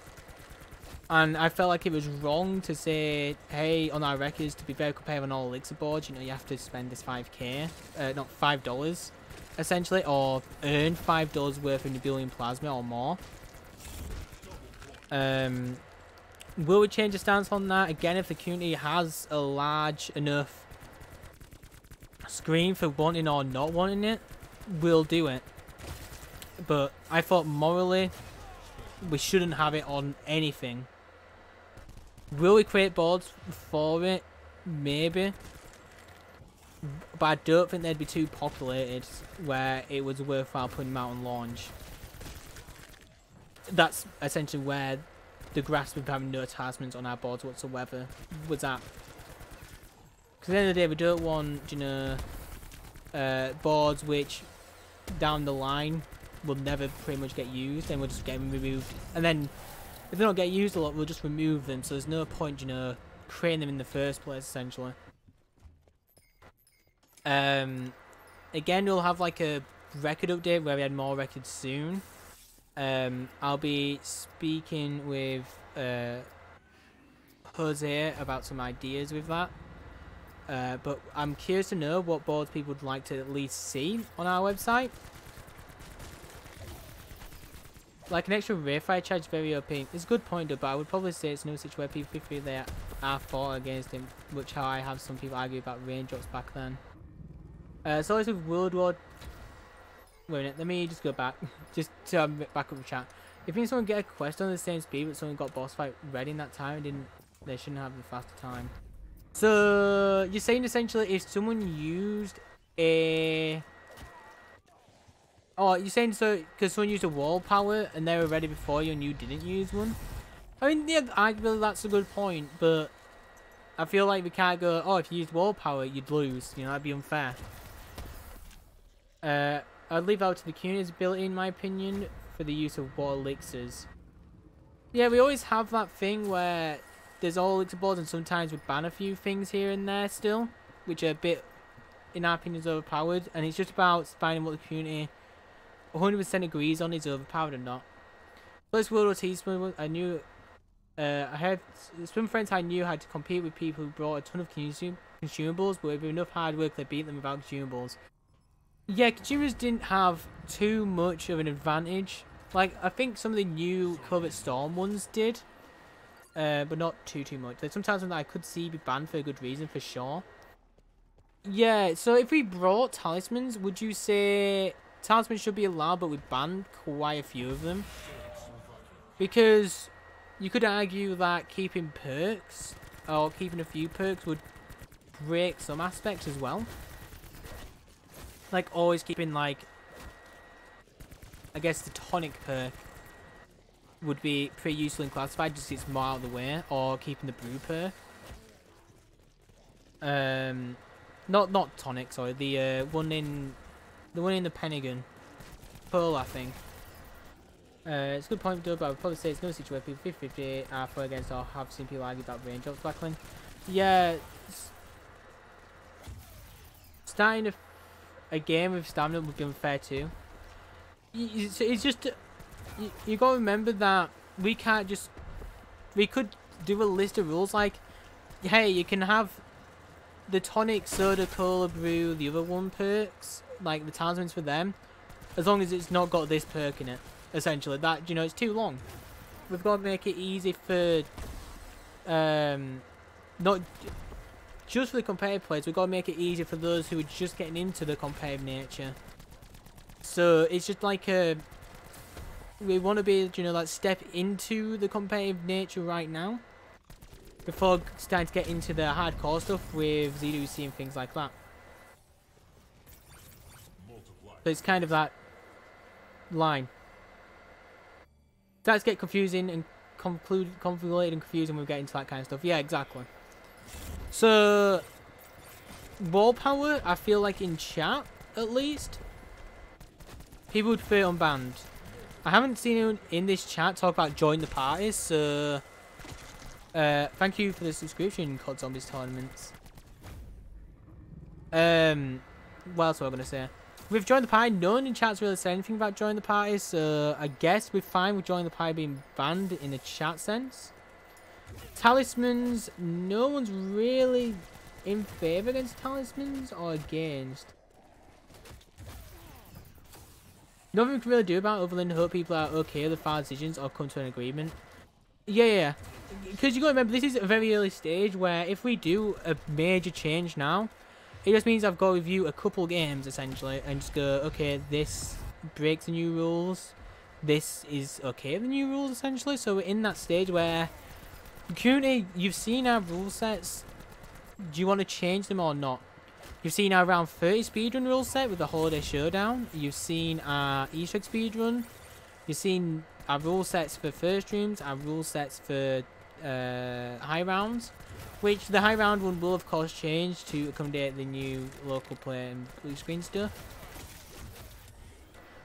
And I felt like it was wrong to say, hey, on our records, to be very competitive on all elixir boards, you know, you have to spend this not $5, essentially, or earn $5 worth of Noobey plasma or more. Will we change the stance on that? Again, if the community has a large enough screen for wanting or not wanting it, we'll do it. But I thought morally, we shouldn't have it on anything. Will we create boards for it? Maybe. But I don't think they'd be too populated where it was worthwhile putting them out on launch. That's essentially where the grasp of having no attachments on our boards whatsoever was at. Because at the end of the day, we don't want, you know, boards which down the line will never pretty much get used and will just get removed. And then if they don't get used a lot, we'll just remove them. So there's no point, you know, creating them in the first place, essentially. Again, we'll have like a record update where we had more records soon. I'll be speaking with Jose about some ideas with that. But I'm curious to know what boards people would like to at least see on our website. Like an extra rare fire charge, very OP. It's a good point though, but I would probably say it's no situation where people feel they are fought against him, which how I have some people argue about range drops back then. So it's with World War. Wait a minute, let me just go back. Just to back up the chat. If you someone get a quest on the same speed, but someone got boss fight ready in that time, they shouldn't have the faster time. So you're saying essentially if someone used a you're saying so because someone used a wall power and they were ready before you and you didn't use one? I mean, yeah, arguably that's a good point, but I feel like we can't go, oh, if you used wall power, you'd lose. You know, that'd be unfair. I'd leave out to the community's ability, in my opinion, for the use of wall elixirs. Yeah, we always have that thing where there's all elixir boards and sometimes we ban a few things here and there still, which are a bit, in our opinion, overpowered. And it's just about finding what the community 100% agrees on is overpowered or not. First World War II, I knew, I had some friends I knew had to compete with people who brought a ton of consumables, but with enough hard work they beat them without consumables. Yeah, consumers didn't have too much of an advantage. Like, I think some of the new Covert Storm ones did, but not too much. There's sometimes when I could see be banned for a good reason, for sure. Yeah, so if we brought talismans, would you say talismans should be allowed, but we banned quite a few of them? Because you could argue that keeping perks, or keeping a few perks, would break some aspects as well. Like, always keeping, like, I guess the tonic perk would be pretty useful in classified, just it's more out of the way, or keeping the brew perk. Not tonic, sorry, the one in the Pentagon. Pearl, I think. It's a good point, though, but I would probably say it's no situation where people 50-50 are for against, or have seen people argue about range drops back then. Yeah, starting a game with stamina would be unfair too. It's just you gotta remember that we can't just, we could do a list of rules like, hey, you can have the tonic, soda, cola, brew, the other one perks, like the talismans for them, as long as it's not got this perk in it. Essentially, that, you know, it's too long. We've got to make it easy for not just for the competitive players, we've got to make it easier for those who are just getting into the competitive nature. So it's just like we want to be, you know, like step into the competitive nature right now before starting to get into the hardcore stuff with ZWC and things like that. So it's kind of that line. Starts to get confusing and convoluted and confusing when we get into that kind of stuff. Yeah, exactly. So, wall power, I feel like in chat, at least, People would prefer it unbanned. I haven't seen anyone in this chat talk about join the parties, so thank you for the subscription, COD Zombies Tournaments. What else was I gonna say? With join the party, no one in chat's really said anything about join the party, so I guess we're fine with join the party being banned in a chat sense. Talismans, no one's really in favour against talismans or against. Nothing we can really do about it other than hope people are okay with the final decisions or come to an agreement. Yeah. Because you got to remember, this is a very early stage where if we do a major change now, it just means I've got to review a couple games essentially and just go, okay, this breaks the new rules. This is okay with the new rules essentially. So we're in that stage where the community, you've seen our rule sets. Do you want to change them or not? You've seen our round 30 speedrun rule set with the holiday showdown. You've seen our Easter egg speedrun. You've seen our rule sets for first rooms, our rule sets for high rounds, which the high round one will of course change to accommodate the new local play and blue screen stuff.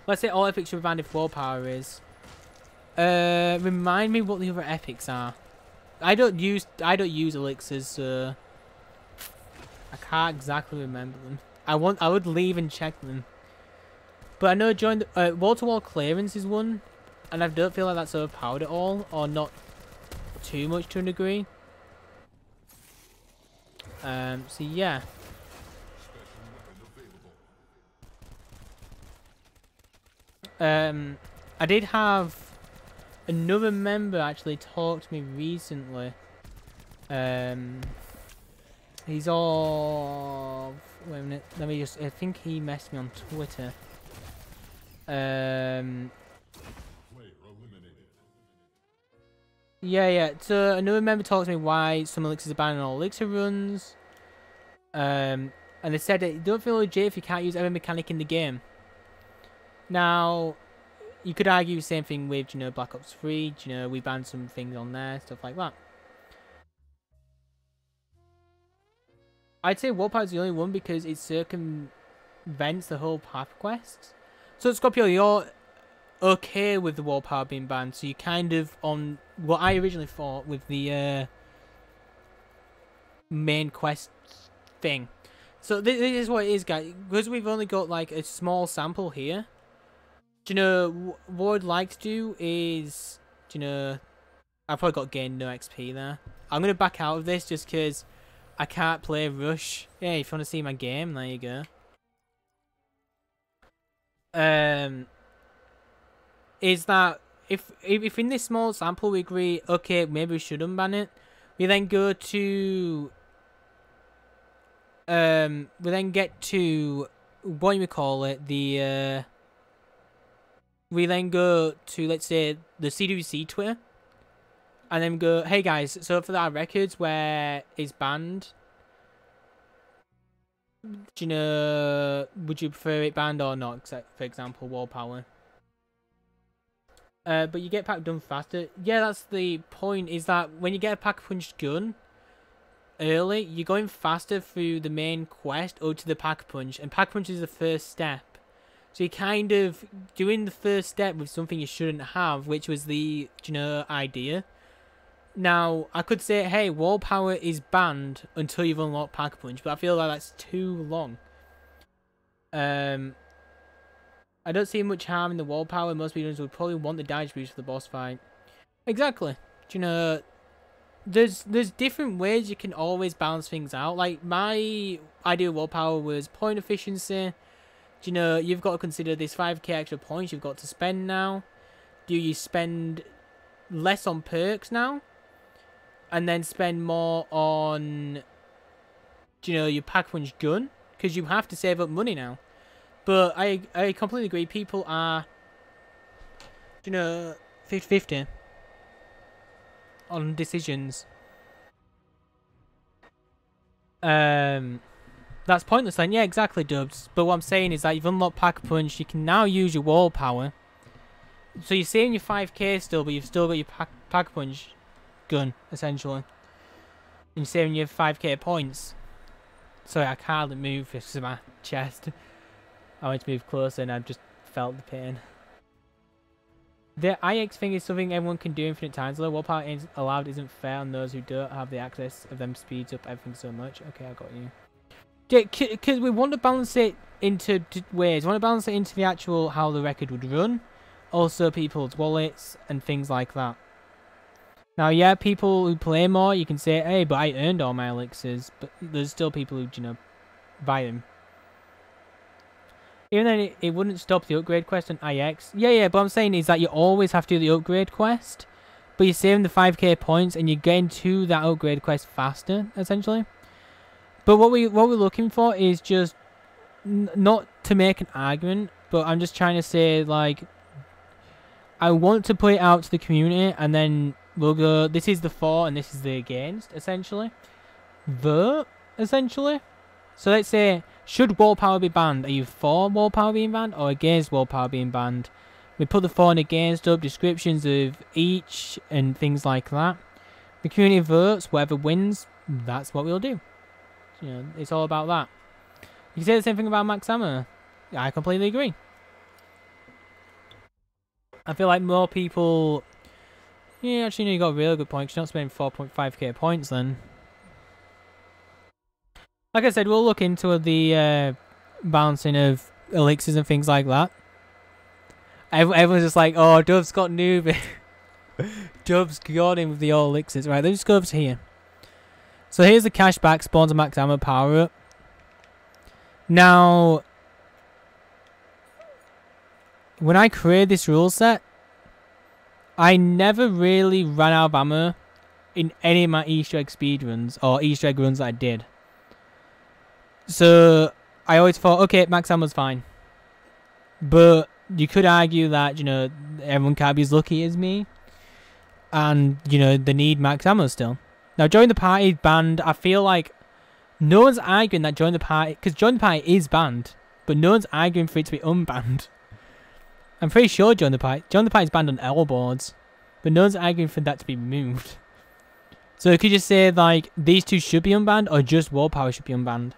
Let's say all epics are banned if war power is. Remind me what the other epics are. I don't use elixirs, so I can't exactly remember them. I would leave and check them. But I know join the wall-to-wall clearance is one, and I don't feel like that's overpowered at all, or not too much to a degree. So yeah. I did have another member actually talk to me recently. He's all... Wait a minute. Let me just... I think he messaged me on Twitter. Yeah. So another member talked to me why some elixirs are banned on all elixir runs. And they said that you don't feel legit if you can't use every mechanic in the game. Now, you could argue the same thing with, you know, Black Ops 3. You know, we banned some things on there, stuff like that. I'd say Warpower is the only one because it circumvents the whole path quest. So Scorpio, you're okay with the Warpower being banned, so you kind of on what I originally thought with the main quest thing. So this is what it is, guys. Because we've only got like a small sample here. Do you know what I'd like to do is, do you know, I've probably got gained no XP there. I'm gonna back out of this just because I can't play Rush. Yeah, if you want to see my game, there you go. Is that if in this small sample we agree, okay, maybe we should unban it, we then go to we then get to what do we call it, the we then go to, let's say, the CWC Twitter, and then go, hey guys, so for our records where it's banned, do you know, would you prefer it banned or not? For example, wall power. But you get pack done faster. Yeah, that's the point, is that when you get a pack punched gun early, you're going faster through the main quest or to the pack punch, and pack punch is the first step. So you're kind of doing the first step with something you shouldn't have, which was the, you know, idea. Now, I could say, hey, wall power is banned until you've unlocked pack punch, but I feel like that's too long. I don't see much harm in the wall power. Most people would probably want the damage boost for the boss fight. Exactly. Do you know, there's different ways you can always balance things out. Like, my ideal wall power was point efficiency. Do you know, you've got to consider this 5k extra points you've got to spend now. Do you spend less on perks now? And then spend more on, do you know, your pack punch gun? Because you have to save up money now. But I completely agree. People are, do you know, 50-50 on decisions. That's pointless then. Yeah, exactly, Dubs. But what I'm saying is that you've unlocked pack punch. You can now use your wall power. So you're saving your 5k still, but you've still got your pack punch gun, essentially. And you're saving your 5k points. Sorry, I can't move because of my chest. I went to move closer and I just felt the pain. The IX thing is something everyone can do infinite times. What part is allowed isn't fair on those who don't have the access of them speeds up everything so much. Okay, I got you. Because we want to balance it into ways. We want to balance it into the actual how the record would run. Also people's wallets and things like that. Now, yeah, people who play more, you can say, hey, but I earned all my elixirs. But there's still people who, you know, buy them. Even then, it wouldn't stop the upgrade quest on IX. Yeah, but what I'm saying is that you always have to do the upgrade quest. But you're saving the 5k points and you're getting to that upgrade quest faster, essentially. But what we're looking for is just, not to make an argument, but I'm just trying to say, like, I want to put it out to the community and then we'll go, this is the for and this is the against, essentially. Vote, essentially. So let's say, should wall power be banned? Are you for wall power being banned or against wall power being banned? We put the for and against up, descriptions of each and things like that. The community votes, whoever wins, that's what we'll do. You know, it's all about that. You can say the same thing about Max Ammo. I completely agree. I feel like more people... Yeah, actually, no, you got a really good point. You're not spending 4.5k points then. Like I said, we'll look into the balancing of elixirs and things like that. Everyone's just like, oh, Dove's got Noobey. Dove's got him with the all elixirs. Right, let's just go over to here. So here's the cashback spawns a max ammo power up. Now, when I created this rule set, I never really ran out of ammo in any of my Easter egg speedruns or Easter egg runs that I did. So I always thought, okay, max ammo's fine. But you could argue that, you know, everyone can't be as lucky as me. And, you know, they need max ammo still. Now, join the party banned. I feel like no one's arguing that join the party, because join the party is banned, but no one's arguing for it to be unbanned. I'm pretty sure join the party is banned on L boards, but no one's arguing for that to be removed. So you could just say like these two should be unbanned, or just wall power should be unbanned.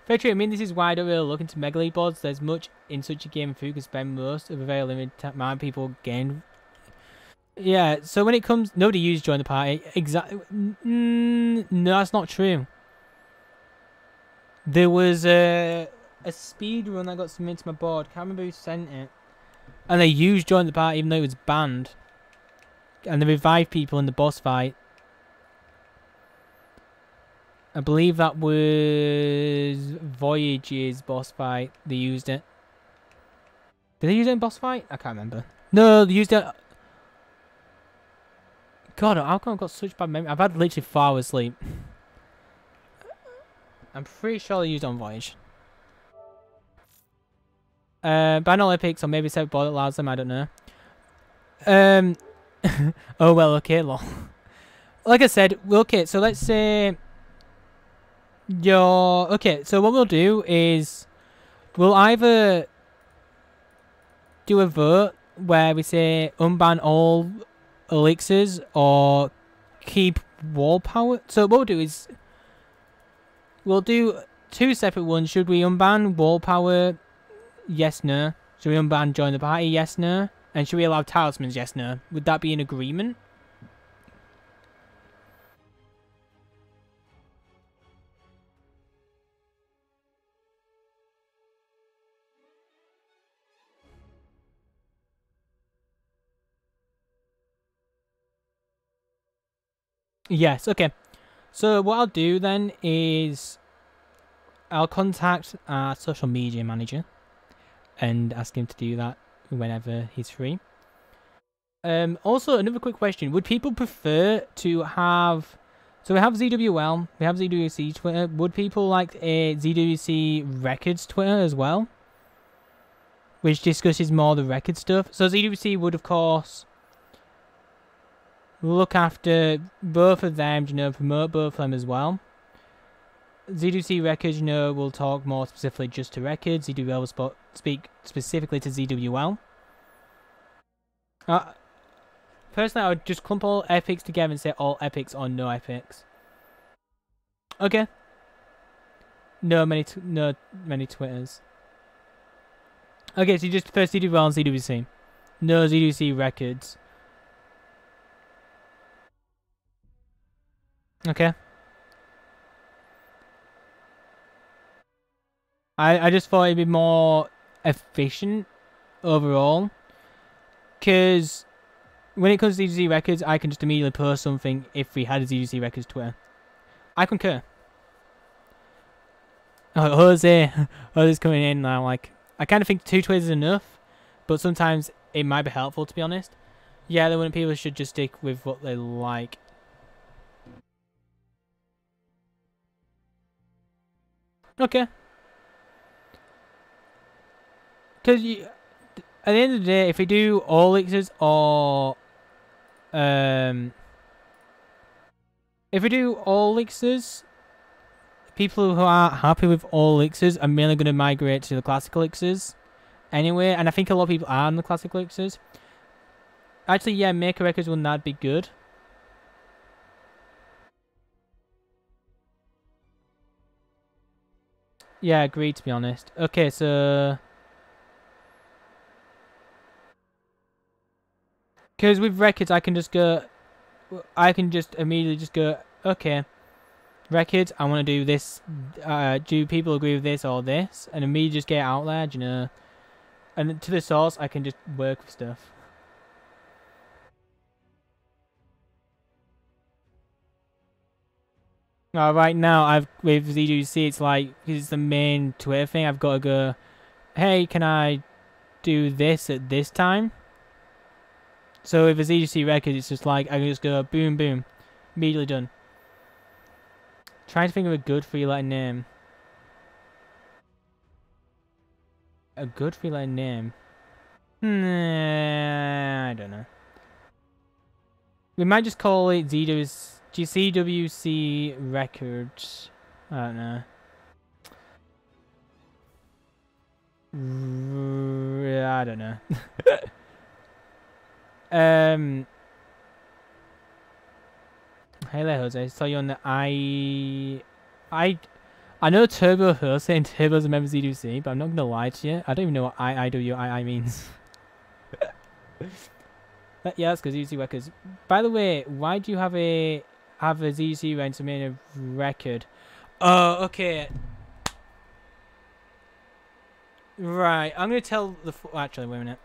Very true. I mean, this is why I don't really look into Mega League boards. There's much in such a game who can spend most of a very limited amount of people gain. Yeah, so when it comes... Nobody used join the party. Exactly. No, that's not true. There was a speed run that got submitted to my board. Can't remember who sent it. And they used join the party even though it was banned. And they revived people in the boss fight. I believe that was Voyage's boss fight. They used it. Did they use it in boss fight? I can't remember. No, they used it... God, how come I've got such bad memory? I've had literally 4 hours sleep. I'm pretty sure they used it on Voyage. Ban all epics, or maybe set board that allows them, I don't know. Oh well, okay, lol. Like I said, okay, so let's say... Okay, so what we'll do is... We'll either... do a vote where we say unban all... elixirs or keep wall power. So what we'll do is we'll do 2 separate ones. Should we unban wall power? Yes, no. Should we unban join the party? Yes, no. And should we allow talismans? Yes, no. Would that be an agreement? Yes, okay. So what I'll do then is I'll contact our social media manager and ask him to do that whenever he's free. Also, another quick question. Would people prefer to have... So we have ZWL, we have ZWC Twitter. Would people like a ZWC Records Twitter as well? Which discusses more the record stuff. So ZWC would, of course... look after both of them, you know, promote both of them as well. ZWC Records, you know, will talk more specifically just to records. ZWL will speak specifically to ZWL. Personally, I would just clump all epics together and say all epics or no epics. Okay. No many Twitters. Okay, so you just prefer CWL and CWC. No ZWC records. Okay. I just thought it'd be more efficient overall. Because when it comes to ZWC records, I can just immediately post something if we had a ZWC records Twitter. I concur. Oh, Jose's coming in now. Like, I kind of think 2 Twitters is enough, but sometimes it might be helpful, to be honest. Yeah, then people should just stick with what they like. Okay. Because at the end of the day, if we do all elixirs or if we do all elixirs, people who are happy with all elixirs are mainly going to migrate to the classic elixirs anyway, and I think a lot of people are on the classic elixirs. Actually, yeah, maker records wouldn't that be good? Yeah, agreed, to be honest. Okay, so because with records, I can just immediately just go, okay, records, I want to do this. Do people agree with this or this? And immediately just get it out there, you know. And to the source, I can just work with stuff. Right now, with ZWC, it's like, because it's the main Twitter thing, I've got to go, hey, can I do this at this time? So with a ZWC record, it's just like, I can just go, boom, boom, immediately done. Trying to think of a good 3-letter name. A good 3-letter name? Nah, I don't know. We might just call it CWC Records. I don't know. I don't know. Hey there, Jose. I saw you on the I know Turbo Jose and Turbo's a member of ZWC, but I'm not gonna lie to you. I don't even know what IWII means. Yeah, that's because ZWC records. By the way, why do you have a ZWC rent made a record? Oh, okay. Right, I'm gonna tell the. Actually, wait a minute.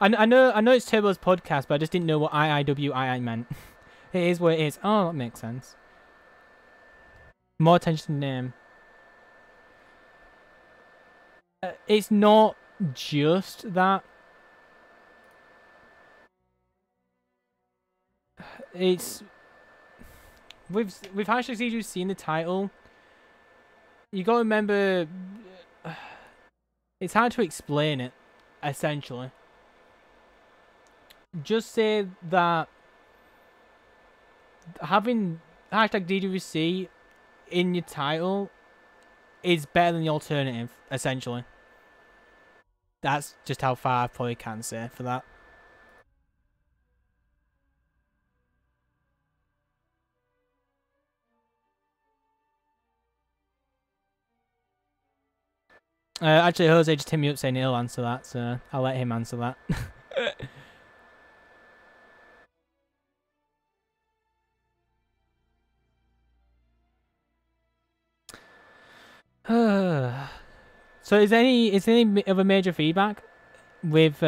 I know it's Turbo's podcast, but I just didn't know what IIWII meant. It is what it is. Oh, that makes sense. More attention to name. It's not just that. It's with hashtag ZWC in the title. You gotta remember, it's hard to explain it. Essentially, just say that having hashtag DWC in your title is better than the alternative. Essentially, that's just how far I probably can say for that. Actually, Jose just hit me up saying he'll answer that, so I'll let him answer that. So is there any other major feedback with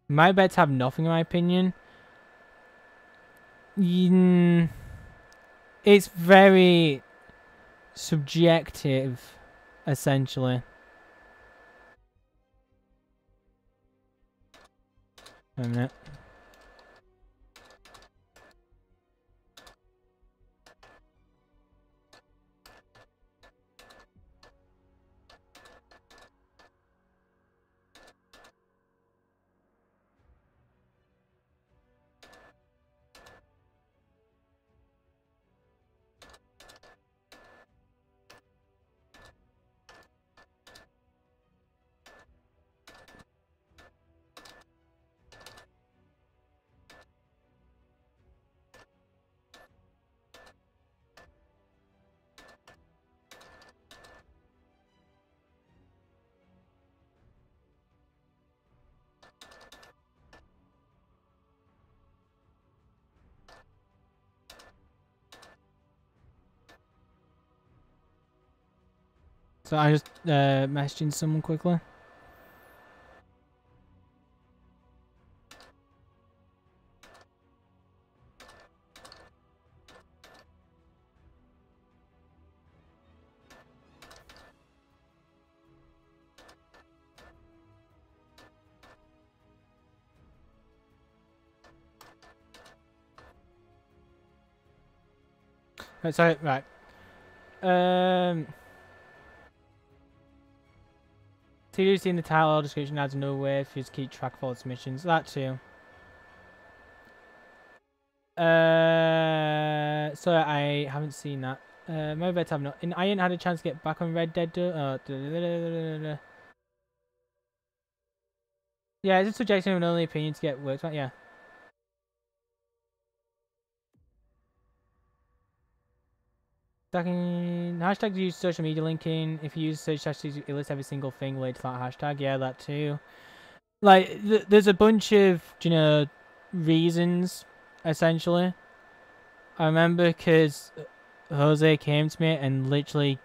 my bets have nothing in my opinion. It's very subjective, essentially. Wait a minute. So I just messaging someone quickly. Right, sorry, right. TDC in the title or description adds no way for you to keep track of all submissions. That too. So I haven't seen that. My bets have not. I ain't had a chance to get back on Red Dead. Yeah, it's a suggestion of an only opinion to get worked on. Yeah. Hashtag use social media linking. If you use search hashtags, it lists every single thing related to that hashtag. Yeah, that too. Like, there's a bunch of, reasons, essentially. I remember because Jose came to me and literally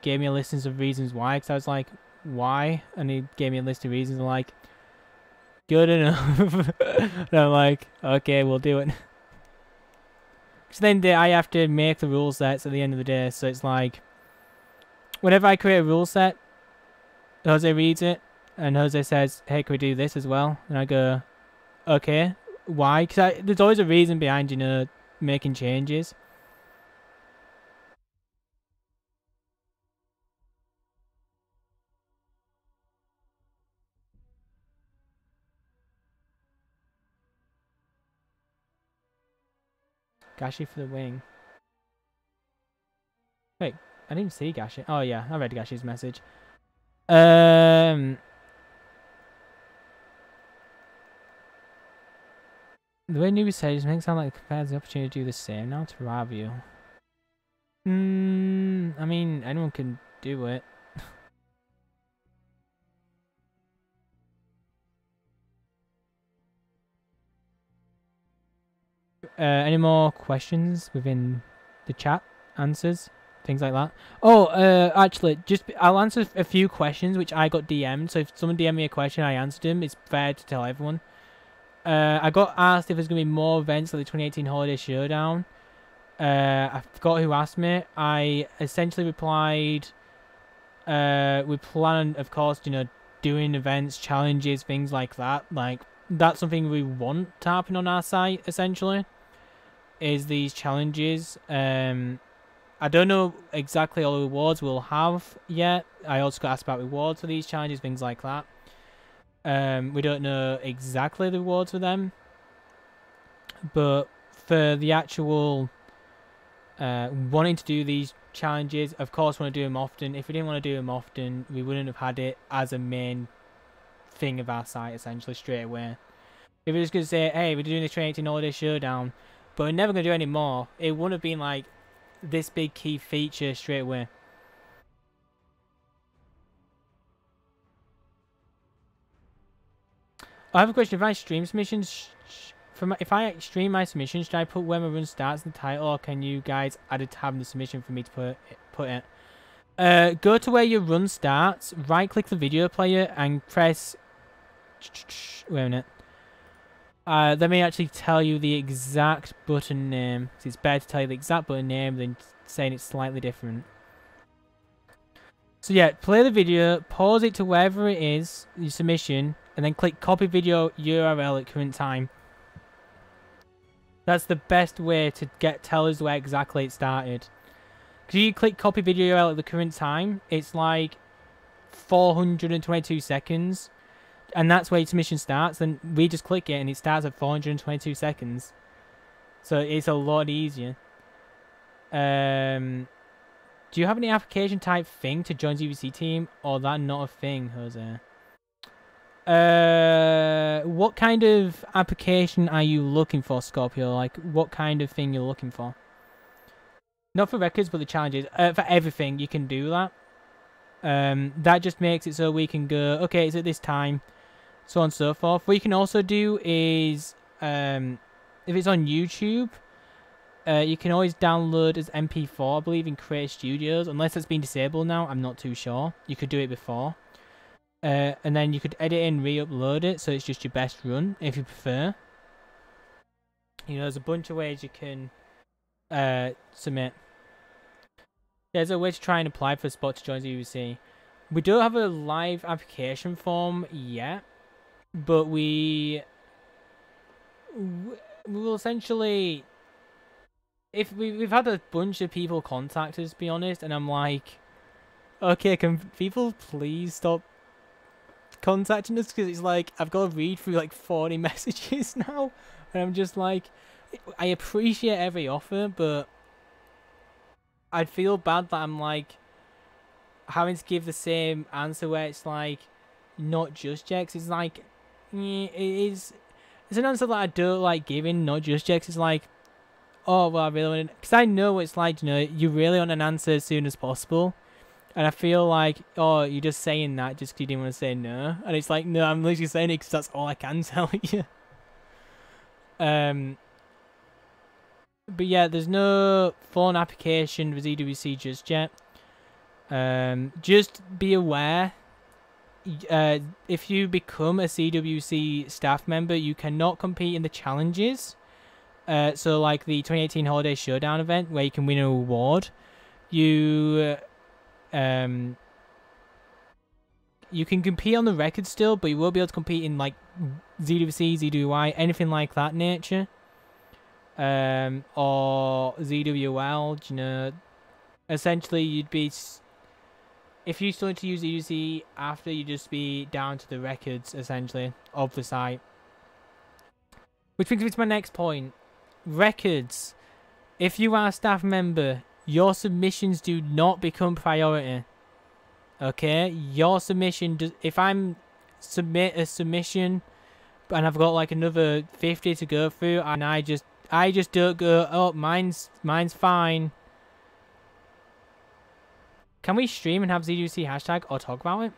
gave me a list of reasons why. Because I was like, why? And he gave me a list of reasons. I'm like, good enough. And I'm like, okay, we'll do it. So then I have to make the rule sets at the end of the day. So it's like, whenever I create a rule set, Jose reads it, and Jose says, hey, can we do this as well? And I go, okay, why? Because there's always a reason behind, making changes. Gashi for the wing. Wait, I didn't see Gashi. Oh yeah, I read Gashi's message. The way Noobey says makes it sound like it compares the opportunity to do the same now to rob you. I mean, anyone can do it. Any more questions within the chat? Answers? Things like that. Oh, actually, I'll answer a few questions which I got DM'd. So if someone DM'd me a question, I answered them. It's fair to tell everyone. I got asked if there's going to be more events like the 2018 Holiday Showdown. I forgot who asked me. I essentially replied, we plan, of course, doing events, challenges, things like that. Like, that's something we want to happen on our site, essentially, is these challenges. I don't know exactly all the rewards we'll have yet. I also got asked about rewards for these challenges, things like that. We don't know exactly the rewards for them. But for the actual wanting to do these challenges, of course we want to do them often. If we didn't want to do them often, we wouldn't have had it as a main thing of our site, essentially, straight away. If we were just going to say, hey, we're doing the 2018 Holiday Showdown, but we're never going to do any more, it wouldn't have been like this big key feature straight away. I have a question. If I stream submissions, if I stream my submissions, should I put where my run starts in the title, or can you guys add a tab in the submission for me to put it? Go to where your run starts, right click the video player, and press. Wait a minute. Let me actually tell you the exact button name. So it's better to tell you the exact button name than saying it's slightly different. So yeah, play the video, pause it to wherever it is, your submission, and then click copy video URL at current time. That's the best way to tell us where exactly it started. Because you click copy video URL at the current time, it's like 422 seconds. And that's where your submission starts. Then we just click it and it starts at 422 seconds. So it's a lot easier. Do you have any application type thing to join ZVC team, or that not a thing, Jose? What kind of application are you looking for, Scorpio? Like, what kind of thing you're looking for? Not for records, but the challenges. For everything, you can do that. That just makes it so we can go, okay, it's at this time, so on and so forth. What you can also do is, if it's on YouTube, You can always download as MP4, I believe, in Creative Studios. Unless it's been disabled now, I'm not too sure. You could do it before. And then you could edit and re-upload it, so it's just your best run, if you prefer. You know, there's a bunch of ways you can submit. There's a way to try and apply for a spot to join the UC. We don't have a live application form yet, but we will essentially... If we've had a bunch of people contact us, to be honest, and I'm like, okay, can people please stop contacting us? Because it's like, I've got to read through like 40 messages now, and I'm just like, I appreciate every offer, but I'd feel bad that I'm like having to give the same answer where it's like, not just yet. 'Cause it's like, it's an answer that I don't like giving, not just yet. 'Cause it's like, oh, well, I really want to... Because I know what it's like, you know, you really want an answer as soon as possible. And I feel like, oh, you're just saying that just because you didn't want to say no. And it's like, no, I'm literally saying it because that's all I can tell you. But yeah, there's no phone application with EWC just yet. Just be aware, if you become a CWC staff member, you cannot compete in the challenges. So like the 2018 Holiday Showdown event where you can win an award, you can compete on the record still, but you won't be able to compete in like ZWC, ZWI, anything like that nature. Or ZWL, you know, essentially you'd be, if you still need to use EWC after, you'd just be down to the records, essentially, of the site. Which brings me to my next point. Records. If you are a staff member, your submissions do not become priority. Okay? Your submission does, if I'm submit a submission and I've got like another 50 to go through and I just don't go, oh, mine's fine. Can we stream and have ZUC hashtag or talk about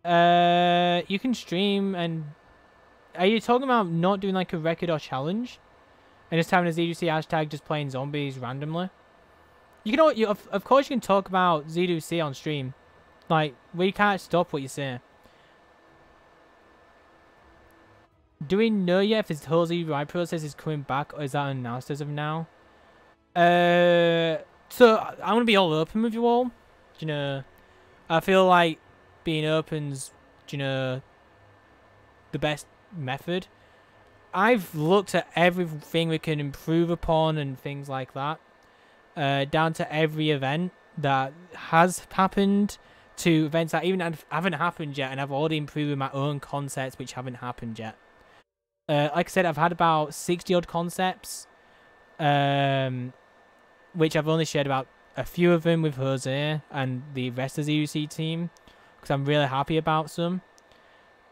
it? You can stream and... Are you talking about not doing like a record or challenge? And just having a ZUC hashtag just playing zombies randomly? You can, of course you can talk about ZUC on stream. Like, we can't stop what you say. Do we know yet if this whole ZUI process is coming back, or is that announced as of now? So I'm gonna be all open with you all. You know, I feel like being open's, you know, the best method. I've looked at everything we can improve upon and things like that, down to every event that has happened, to events that even haven't happened yet, and I've already improved my own concepts which haven't happened yet. Like I said, I've had about 60 odd concepts, which I've only shared about a few of them with Jose and the rest of the UC team, because I'm really happy about some.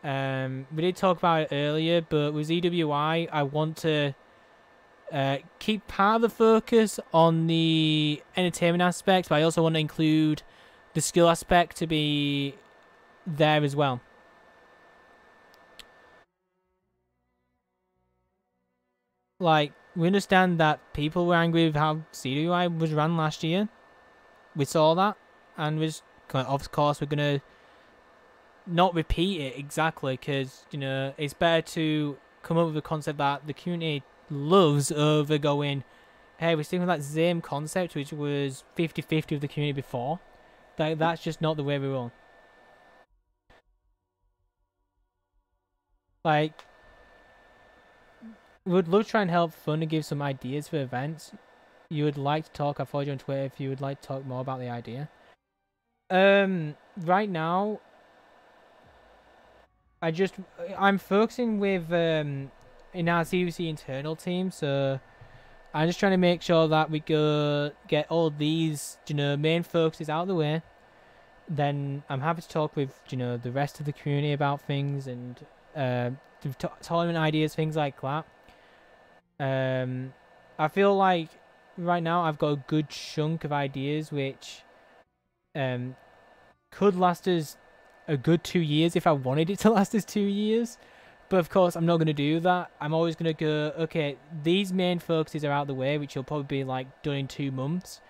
We did talk about it earlier, but with EWI, I want to keep part of the focus on the entertainment aspect, but I also want to include the skill aspect to be there as well. Like, we understand that people were angry with how CWI was run last year. We saw that, and of course we're gonna not repeat it exactly, because, you know, it's better to come up with a concept that the community loves over going, hey, we're sticking with that same concept which was 50-50 of the community before. That's just not the way we roll. Like, we would love to try and help fund and give some ideas for events. You would like to talk, I followed you on Twitter if you would like to talk more about the idea. Right now, I'm focusing with in our CUC internal team, so I'm just trying to make sure that we go get all these, you know, main focuses out of the way. Then I'm happy to talk with, you know, the rest of the community about things and tournament ideas, things like that. I feel like right now I've got a good chunk of ideas which could last us a good 2 years if I wanted it to last us 2 years. But of course, I'm not going to do that. I'm always going to go, okay, these main focuses are out of the way, which will probably be like done in 2 months.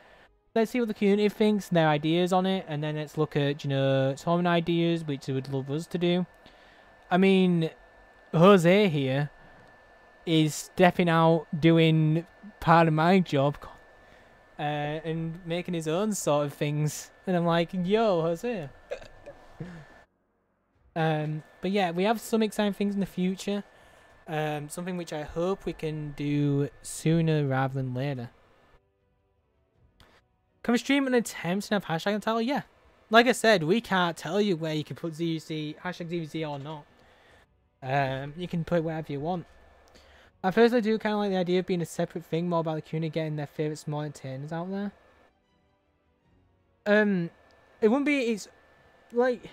Let's see what the community thinks, their ideas on it, and then let's look at, some ideas, which they would love us to do. I mean, Jose here is stepping out, doing part of my job, and making his own sort of things. And I'm like, yo, Jose. But yeah, we have some exciting things in the future. Something which I hope we can do sooner rather than later. Can we stream an attempt and have hashtag and title? Yeah. Like I said, we can't tell you where you can put ZUC, hashtag ZUC or not. You can put it wherever you want. I personally do kind of like the idea of being a separate thing, more about the community getting their favourite small entertainers out there. It wouldn't be, it's like,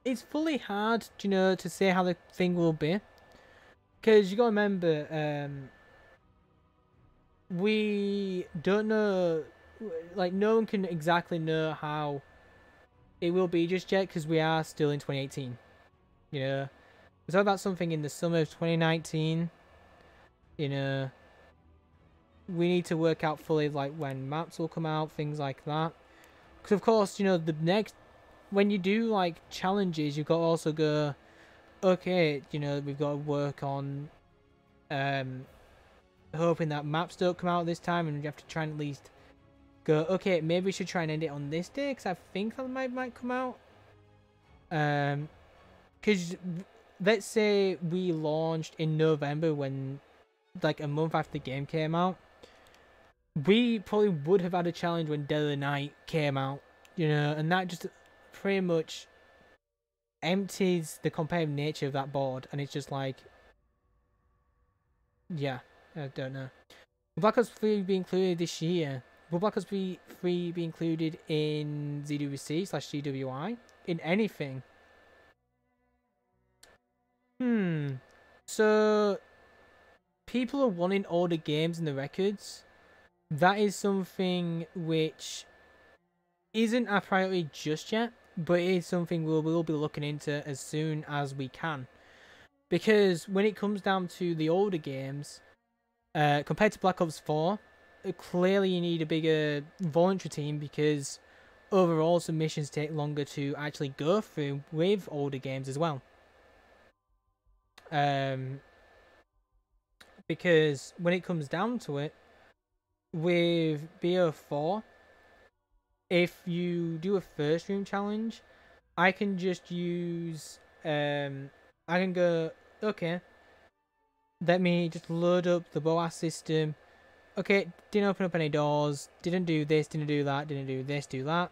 it's fully hard, to say how the thing will be. Because you gotta remember, we don't know, like, no one can exactly know how it will be just yet, because we are still in 2018. We're talking about something in the summer of 2019. We need to work out fully, like, when maps will come out, things like that. Because, of course, the next, when you do, like, challenges, you've got to also go, okay, we've got to work on, hoping that maps don't come out this time, and you have to try and at least go, okay, maybe we should try and end it on this day, because I think that might come out. Because let's say we launched in November, when, like, a month after the game came out, we probably would have had a challenge when Dead of the Night came out, and that just pretty much empties the competitive nature of that board, and it's just like, yeah, I don't know. Will Black Ops 3 be included this year? Will Black Ops 3 be included in ZWC/GWI? In anything? So, people are wanting all the games and the records. That is something which isn't a priority just yet, but it is something we'll be looking into as soon as we can. Because when it comes down to the older games, compared to Black Ops 4, clearly you need a bigger voluntary team, because overall submissions take longer to actually go through with older games as well. Because when it comes down to it, with BO4, if you do a first room challenge, I can just use, I can go, okay, let me just load up the BOAS system. Okay, didn't open up any doors, didn't do this, didn't do that, didn't do this, do that.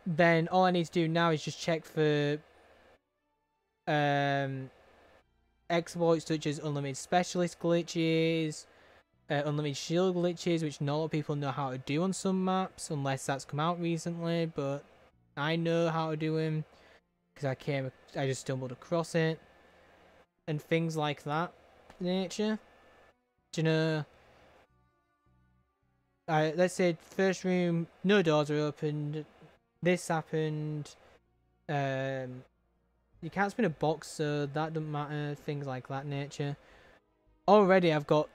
Then all I need to do now is just check for exploits such as unlimited specialist glitches, unlimited shield glitches, which not a lot of people know how to do on some maps, unless that's come out recently, but I know how to do them, because I just stumbled across it, and things like that nature. Let's say first room, no doors are opened, this happened, you can't spin a box, so that doesn't matter, things like that nature. Already I've got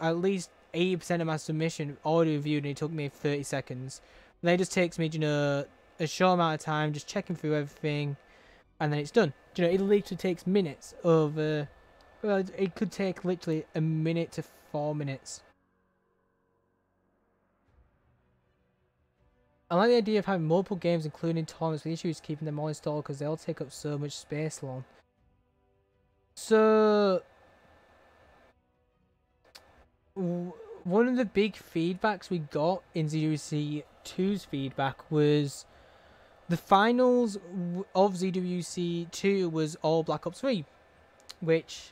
at least 80% of my submission already reviewed, and it took me 30 seconds. And then it just takes me, a short amount of time, just checking through everything, and then it's done. It literally takes minutes over, well, it could take literally a minute to 4 minutes. I like the idea of having multiple games, including tournaments. The issue is keeping them all installed, because they all take up so much space long. So, one of the big feedbacks we got in ZWC 2's feedback was the finals of ZWC 2 was all Black Ops 3, which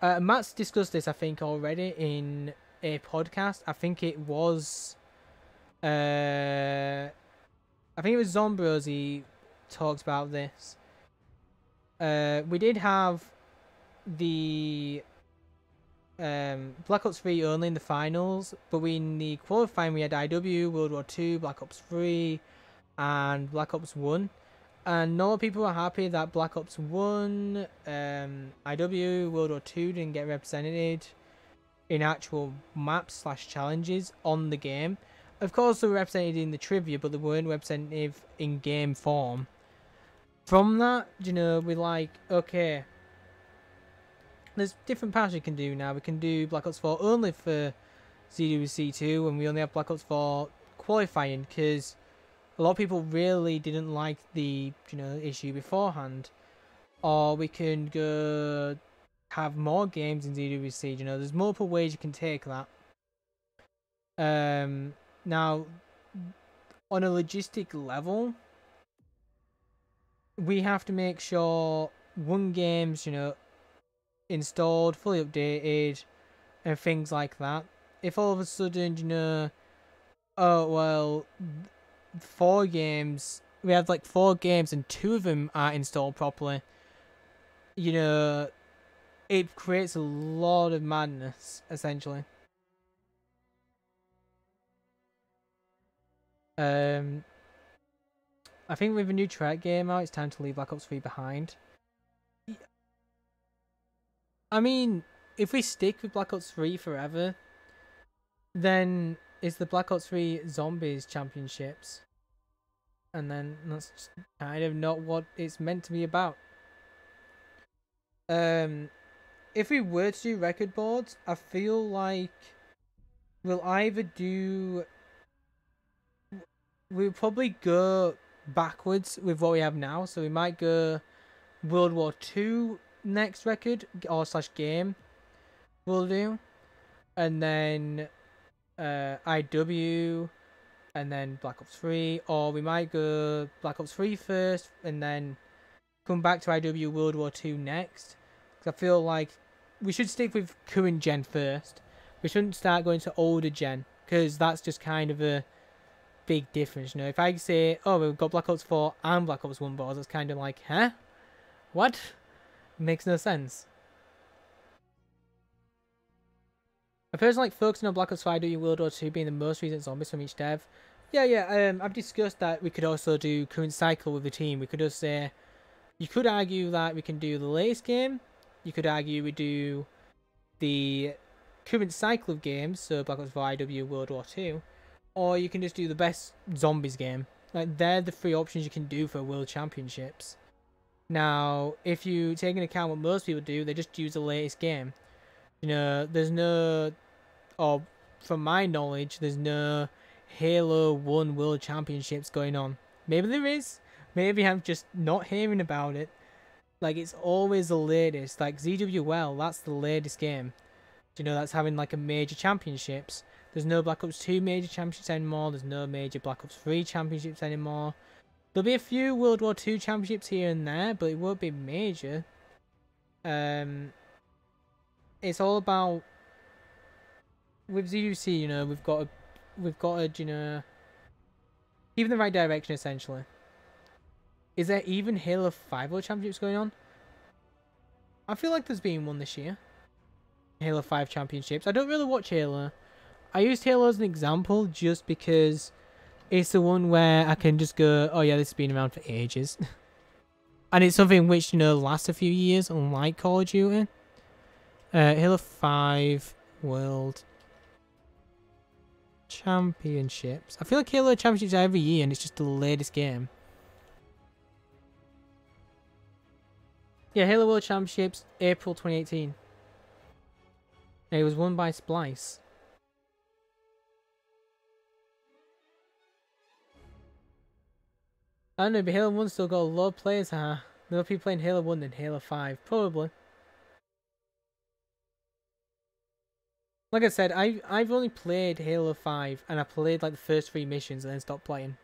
Matt's discussed this, I think, already in a podcast. I think it was Zombrosi talked about this. We did have the Black Ops 3 only in the finals, but in the qualifying we had IW, World War 2, Black Ops 3, and Black Ops 1. And not a lot of people are happy that Black Ops 1, IW, World War 2 didn't get represented in actual maps slash challenges on the game. Of course, they were represented in the trivia, but they weren't representative in game form. From that, you know, we're like, okay, there's different paths we can do now. We can do Black Ops 4 only for ZWC2, and we only have Black Ops 4 qualifying, because a lot of people really didn't like the, you know, issue beforehand. Or we can go have more games in ZWC, you know, there's multiple ways you can take that. Now, on a logistic level, we have to make sure one game's, you know, installed, fully updated, and things like that. If all of a sudden, you know, oh, well, 4 games, we have like 4 games and 2 of them aren't installed properly, you know, it creates a lot of madness, essentially. I think with a new Treyarch game out, it's time to leave Black Ops 3 behind. I mean, if we stick with Black Ops 3 forever, then it's the Black Ops 3 Zombies Championships. And then that's kind of not what it's meant to be about. If we were to do record boards, I feel like we'll probably go backwards with what we have now. So we might go World War II next record or slash game we'll do, and then IW, and then Black Ops 3, or we might go Black Ops 3 first and then come back to IW World War 2 next. Because I feel like we should stick with current gen first. We shouldn't start going to older gen, because that's just kind of a big difference. You know, if I say, oh, we've got Black Ops 4 and Black Ops 1 boards, it's kind of like, huh? What? Makes no sense. I personally like focusing on Black Ops 5 IW World War 2 being the most recent zombies from each dev. Yeah, I've discussed that we could also do current cycle with the team. We could just say, you could argue that we can do the latest game. You could argue we do the current cycle of games, so Black Ops 4 IW World War 2. Or you can just do the best zombies game. Like, they're the 3 options you can do for World Championships. Now, if you take into account what most people do, they just use the latest game. You know, there's no, or from my knowledge, there's no Halo 1 World Championships going on. Maybe there is. Maybe I'm just not hearing about it. Like, it's always the latest. Like, ZWL, that's the latest game. You know, that's having, like, a major championships. There's no Black Ops 2 major championships anymore. There's no major Black Ops 3 championships anymore. There'll be a few World War 2 championships here and there, but it won't be major. It's all about, with ZUC, you know, we've got to, you know, keep in the right direction, essentially. Is there even Halo 5 World Championships going on? I feel like there's been one this year. Halo 5 Championships. I don't really watch Halo. I used Halo as an example just because it's the one where I can just go, oh yeah, this has been around for ages. And it's something which, you know, lasts a few years, unlike Call of Duty. Halo 5 World Championships. I feel like Halo Championships are every year and it's just the latest game. Yeah, Halo World Championships, April 2018. And it was won by Splice. I don't know, but Halo 1 still got a lot of players, huh? More people playing Halo 1 than Halo 5, probably. Like I said, I've only played Halo 5, and I played like the first 3 missions and then stopped playing.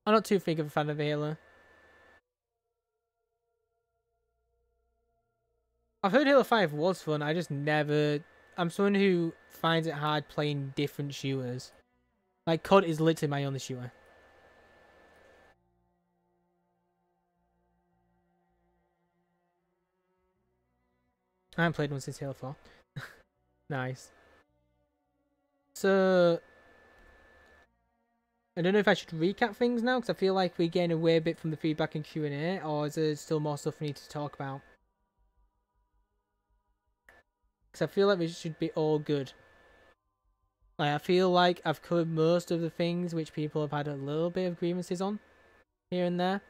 I'm not too big of a fan of Halo. I've heard Halo 5 was fun, I just never... I'm someone who finds it hard playing different shooters. Like, COD is literally my only shooter. I haven't played one since Halo 4. Nice. So... I don't know if I should recap things now, because I feel like we're getting away a bit from the feedback and Q&A, or is there still more stuff we need to talk about? Because I feel like we should be all good. Like, I feel like I've covered most of the things which people have had a little bit of grievances on, here and there.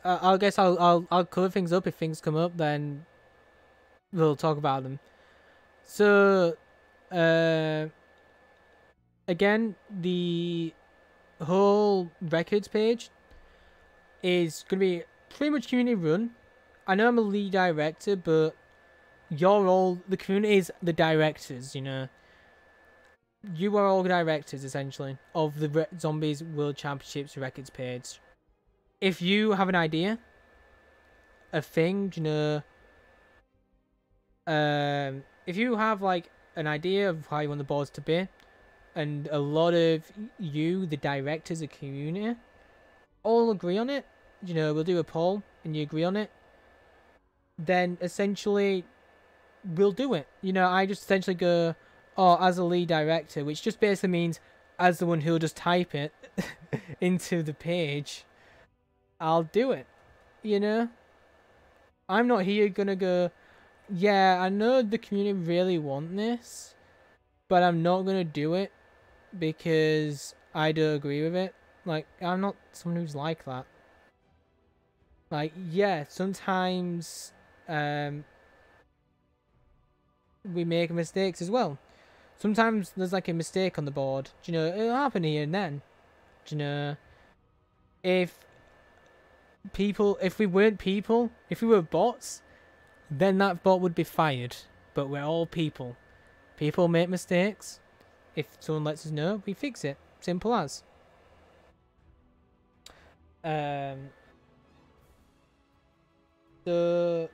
I guess I'll cover things up if things come up, then we'll talk about them. So, again, the whole records page is going to be pretty much community run. I know I'm a lead director, but the community is the directors, you know. You are all directors, essentially, of the Zombies World Championships records page. If you have an idea, a thing, you know, if you have, like, an idea of how you want the boards to be, and a lot of you, the directors of community, all agree on it, you know, we'll do a poll, and you agree on it, then essentially, we'll do it. You know, I just essentially go, oh, as a lead director, which just basically means as the one who'll just type it into the page, I'll do it, you know? I'm not here gonna go, yeah, I know the community really want this, but I'm not gonna do it because I don't agree with it. Like, I'm not someone who's like that. Like, yeah, sometimes we make mistakes as well. Sometimes there's like a mistake on the board. Do you know, it'll happen here and then. Do you know, if we weren't people, if we were bots, then that bot would be fired. But we're all people. People make mistakes. If someone lets us know, we fix it. Simple as. So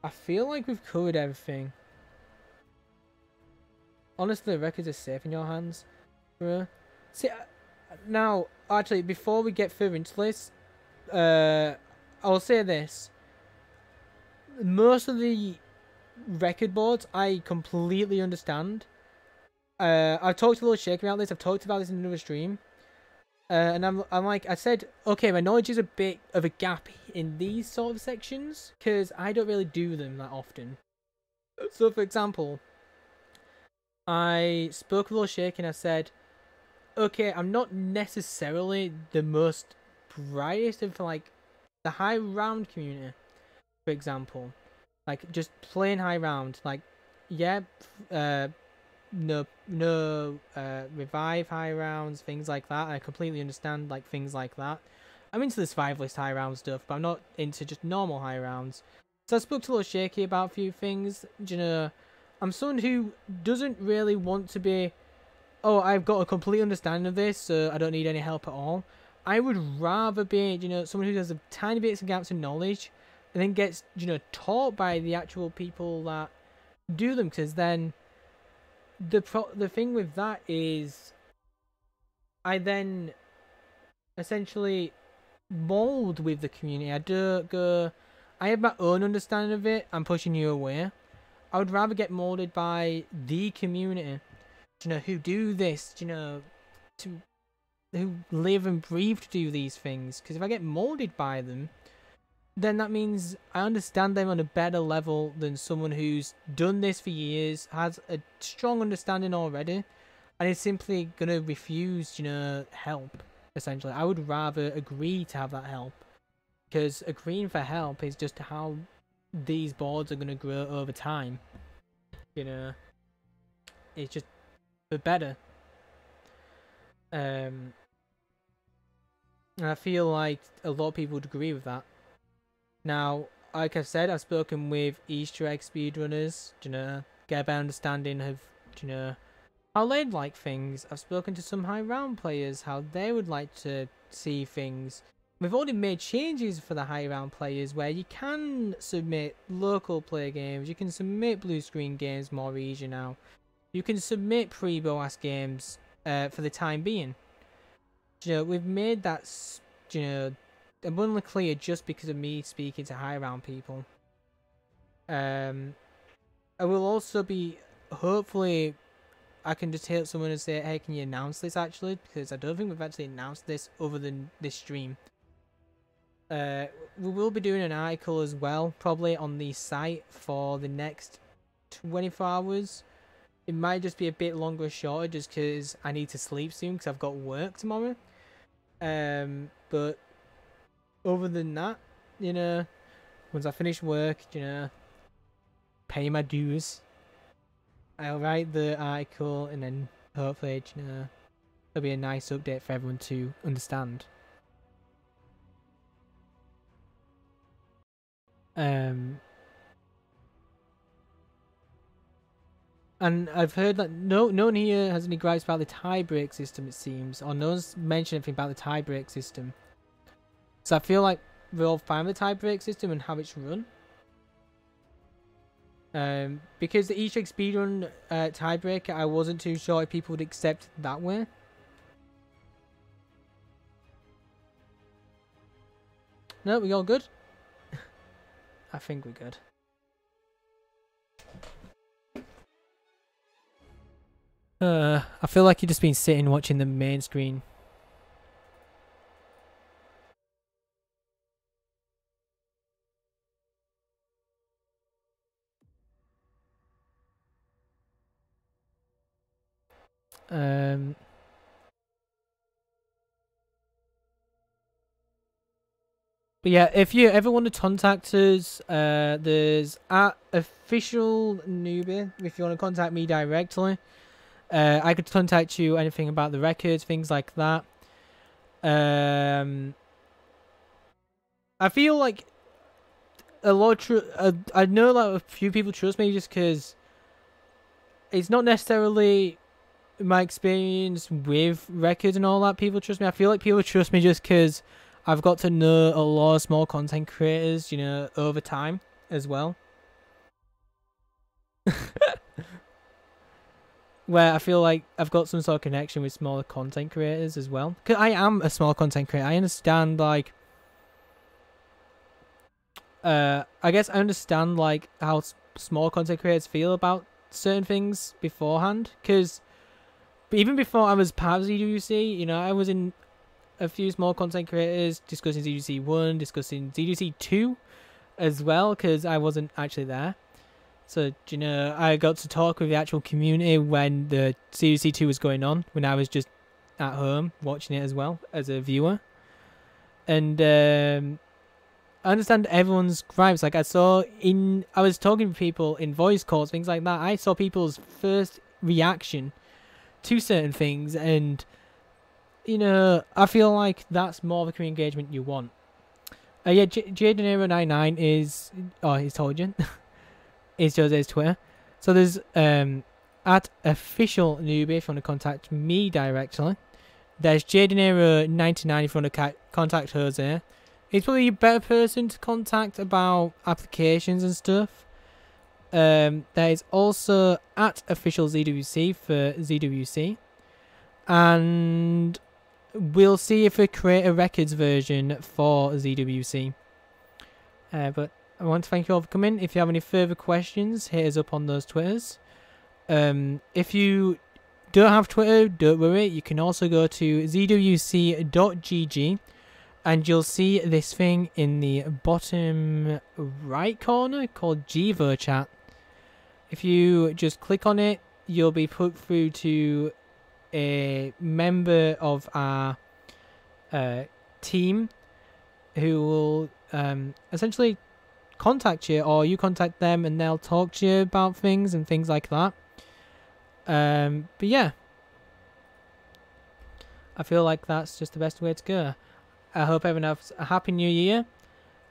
I feel like we've covered everything. Honestly, the records are safe in your hands, bro. See, now, actually, before we get further into this, I'll say this. Most of the record boards, I completely understand. I've talked to Lil Shaker about this. I've talked about this in another stream. And I'm like, I said, okay, my knowledge is a bit of a gap in these sort of sections, because I don't really do them that often. So, for example, I spoke with Lil Shaker and I said, okay, I'm not necessarily the most brightest of, like, the high round community, for example. Like, just plain high round. Like, yeah, no revive high rounds, things like that. I completely understand, like, things like that. I'm into the survivalist high round stuff, but I'm not into just normal high rounds. So I spoke to Lil Shaky about a few things. You know, I'm someone who doesn't really want to be, oh, I've got a complete understanding of this, so I don't need any help at all. I would rather be, you know, someone who has a tiny bits of gaps in knowledge, and then gets, you know, taught by the actual people that do them, because then the thing with that is I then essentially mold with the community. I don't go, I have my own understanding of it, I'm pushing you away. I would rather get molded by the community, you know, who do this, you know, who live and breathe to do these things. Because if I get molded by them, then that means I understand them on a better level than someone who's done this for years, has a strong understanding already, and is simply going to refuse, you know, help, essentially. I would rather agree to have that help, because agreeing for help is just how these boards are going to grow over time. You know, it's just for better. And I feel like a lot of people would agree with that. Now, like I've said, I've spoken with Easter egg speedrunners, you know, get a better understanding of, you know, how they'd like things. I've spoken to some high round players, how they would like to see things. we've already made changes for the higher round players where you can submit local play games, you can submit blue screen games more easy now. You can submit pre-BOAS games for the time being. You know, we've made that, you know, abundantly clear just because of me speaking to high round people. I will also be, hopefully, I can just hit someone and say, hey, can you announce this actually? Because I don't think we've actually announced this other than this stream. We will be doing an article as well, probably on the site for the next 24 hours. It might just be a bit longer or shorter just because I need to sleep soon because I've got work tomorrow. But other than that, you know, once I finish work, you know, pay my dues, I'll write the article and then hopefully, you know, it'll be a nice update for everyone to understand. And I've heard that no one here has any gripes about the tie-break system, it seems, or no one's mentioned anything about the tie-break system. So I feel like we're all fine with the tie-break system and how it's run. Because the Easter egg speedrun tiebreaker, I wasn't too sure if people would accept it that way. No, we all good? I think we're good. I feel like you've just been sitting watching the main screen. But yeah, if you ever want to contact us, there's @official Noobey if you want to contact me directly. I could contact you anything about the records, things like that. I feel like a lot of I know like a few people trust me just because it's not necessarily my experience with records and all that. People trust me. I feel like people trust me just because I've got to know a lot of small content creators, you know, over time as well. Where I feel like I've got some sort of connection with smaller content creators as well. Because I am a small content creator. I understand, like... I guess I understand, like, how small content creators feel about certain things beforehand. Because even before I was part of ZWC, you know, I was in a few small content creators discussing ZWC 1, discussing ZWC 2 as well, because I wasn't actually there. So, you know, I got to talk with the actual community when the ZWC 2 was going on, when I was just at home watching it as well as a viewer. And I understand everyone's gripes. Like I was talking to people in voice calls, things like that. I saw people's first reaction to certain things, and you know, I feel like that's more of the community engagement you want. Yeah, JDenero99 is, oh, he's told you, is Jose's Twitter. So there's @official Noobey if you want to contact me directly. There's JDenero99 if you want to contact Jose. He's probably a better person to contact about applications and stuff. There is also @officialZWC for ZWC. And we'll see if we create a records version for ZWC. But I want to thank you all for coming. If you have any further questions, hit us up on those Twitters. If you don't have Twitter, don't worry. You can also go to zwc.gg. And you'll see this thing in the bottom right corner called GVO Chat. If you just click on it, you'll be put through to a member of our team who will essentially contact you, or you contact them and they'll talk to you about things and things like that. But yeah, I feel like that's just the best way to go. I hope everyone has a happy new year.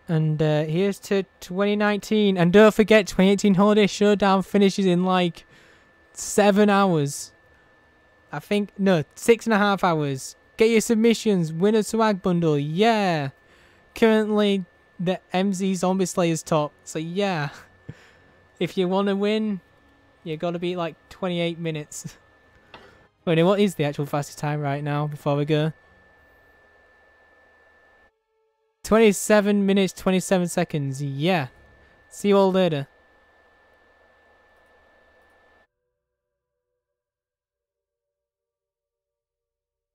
And here's to 2019. And don't forget, 2018 Holiday Showdown finishes in like 7 hours. I think, no, 6.5 hours. Get your submissions. Win a swag bundle. Yeah. currently the MZ Zombie Slayer's top. So yeah, if you want to win, you got to beat like 28 minutes. Wait, now what is the actual fastest time right now before we go? 27 minutes, 27 seconds. Yeah. See you all later.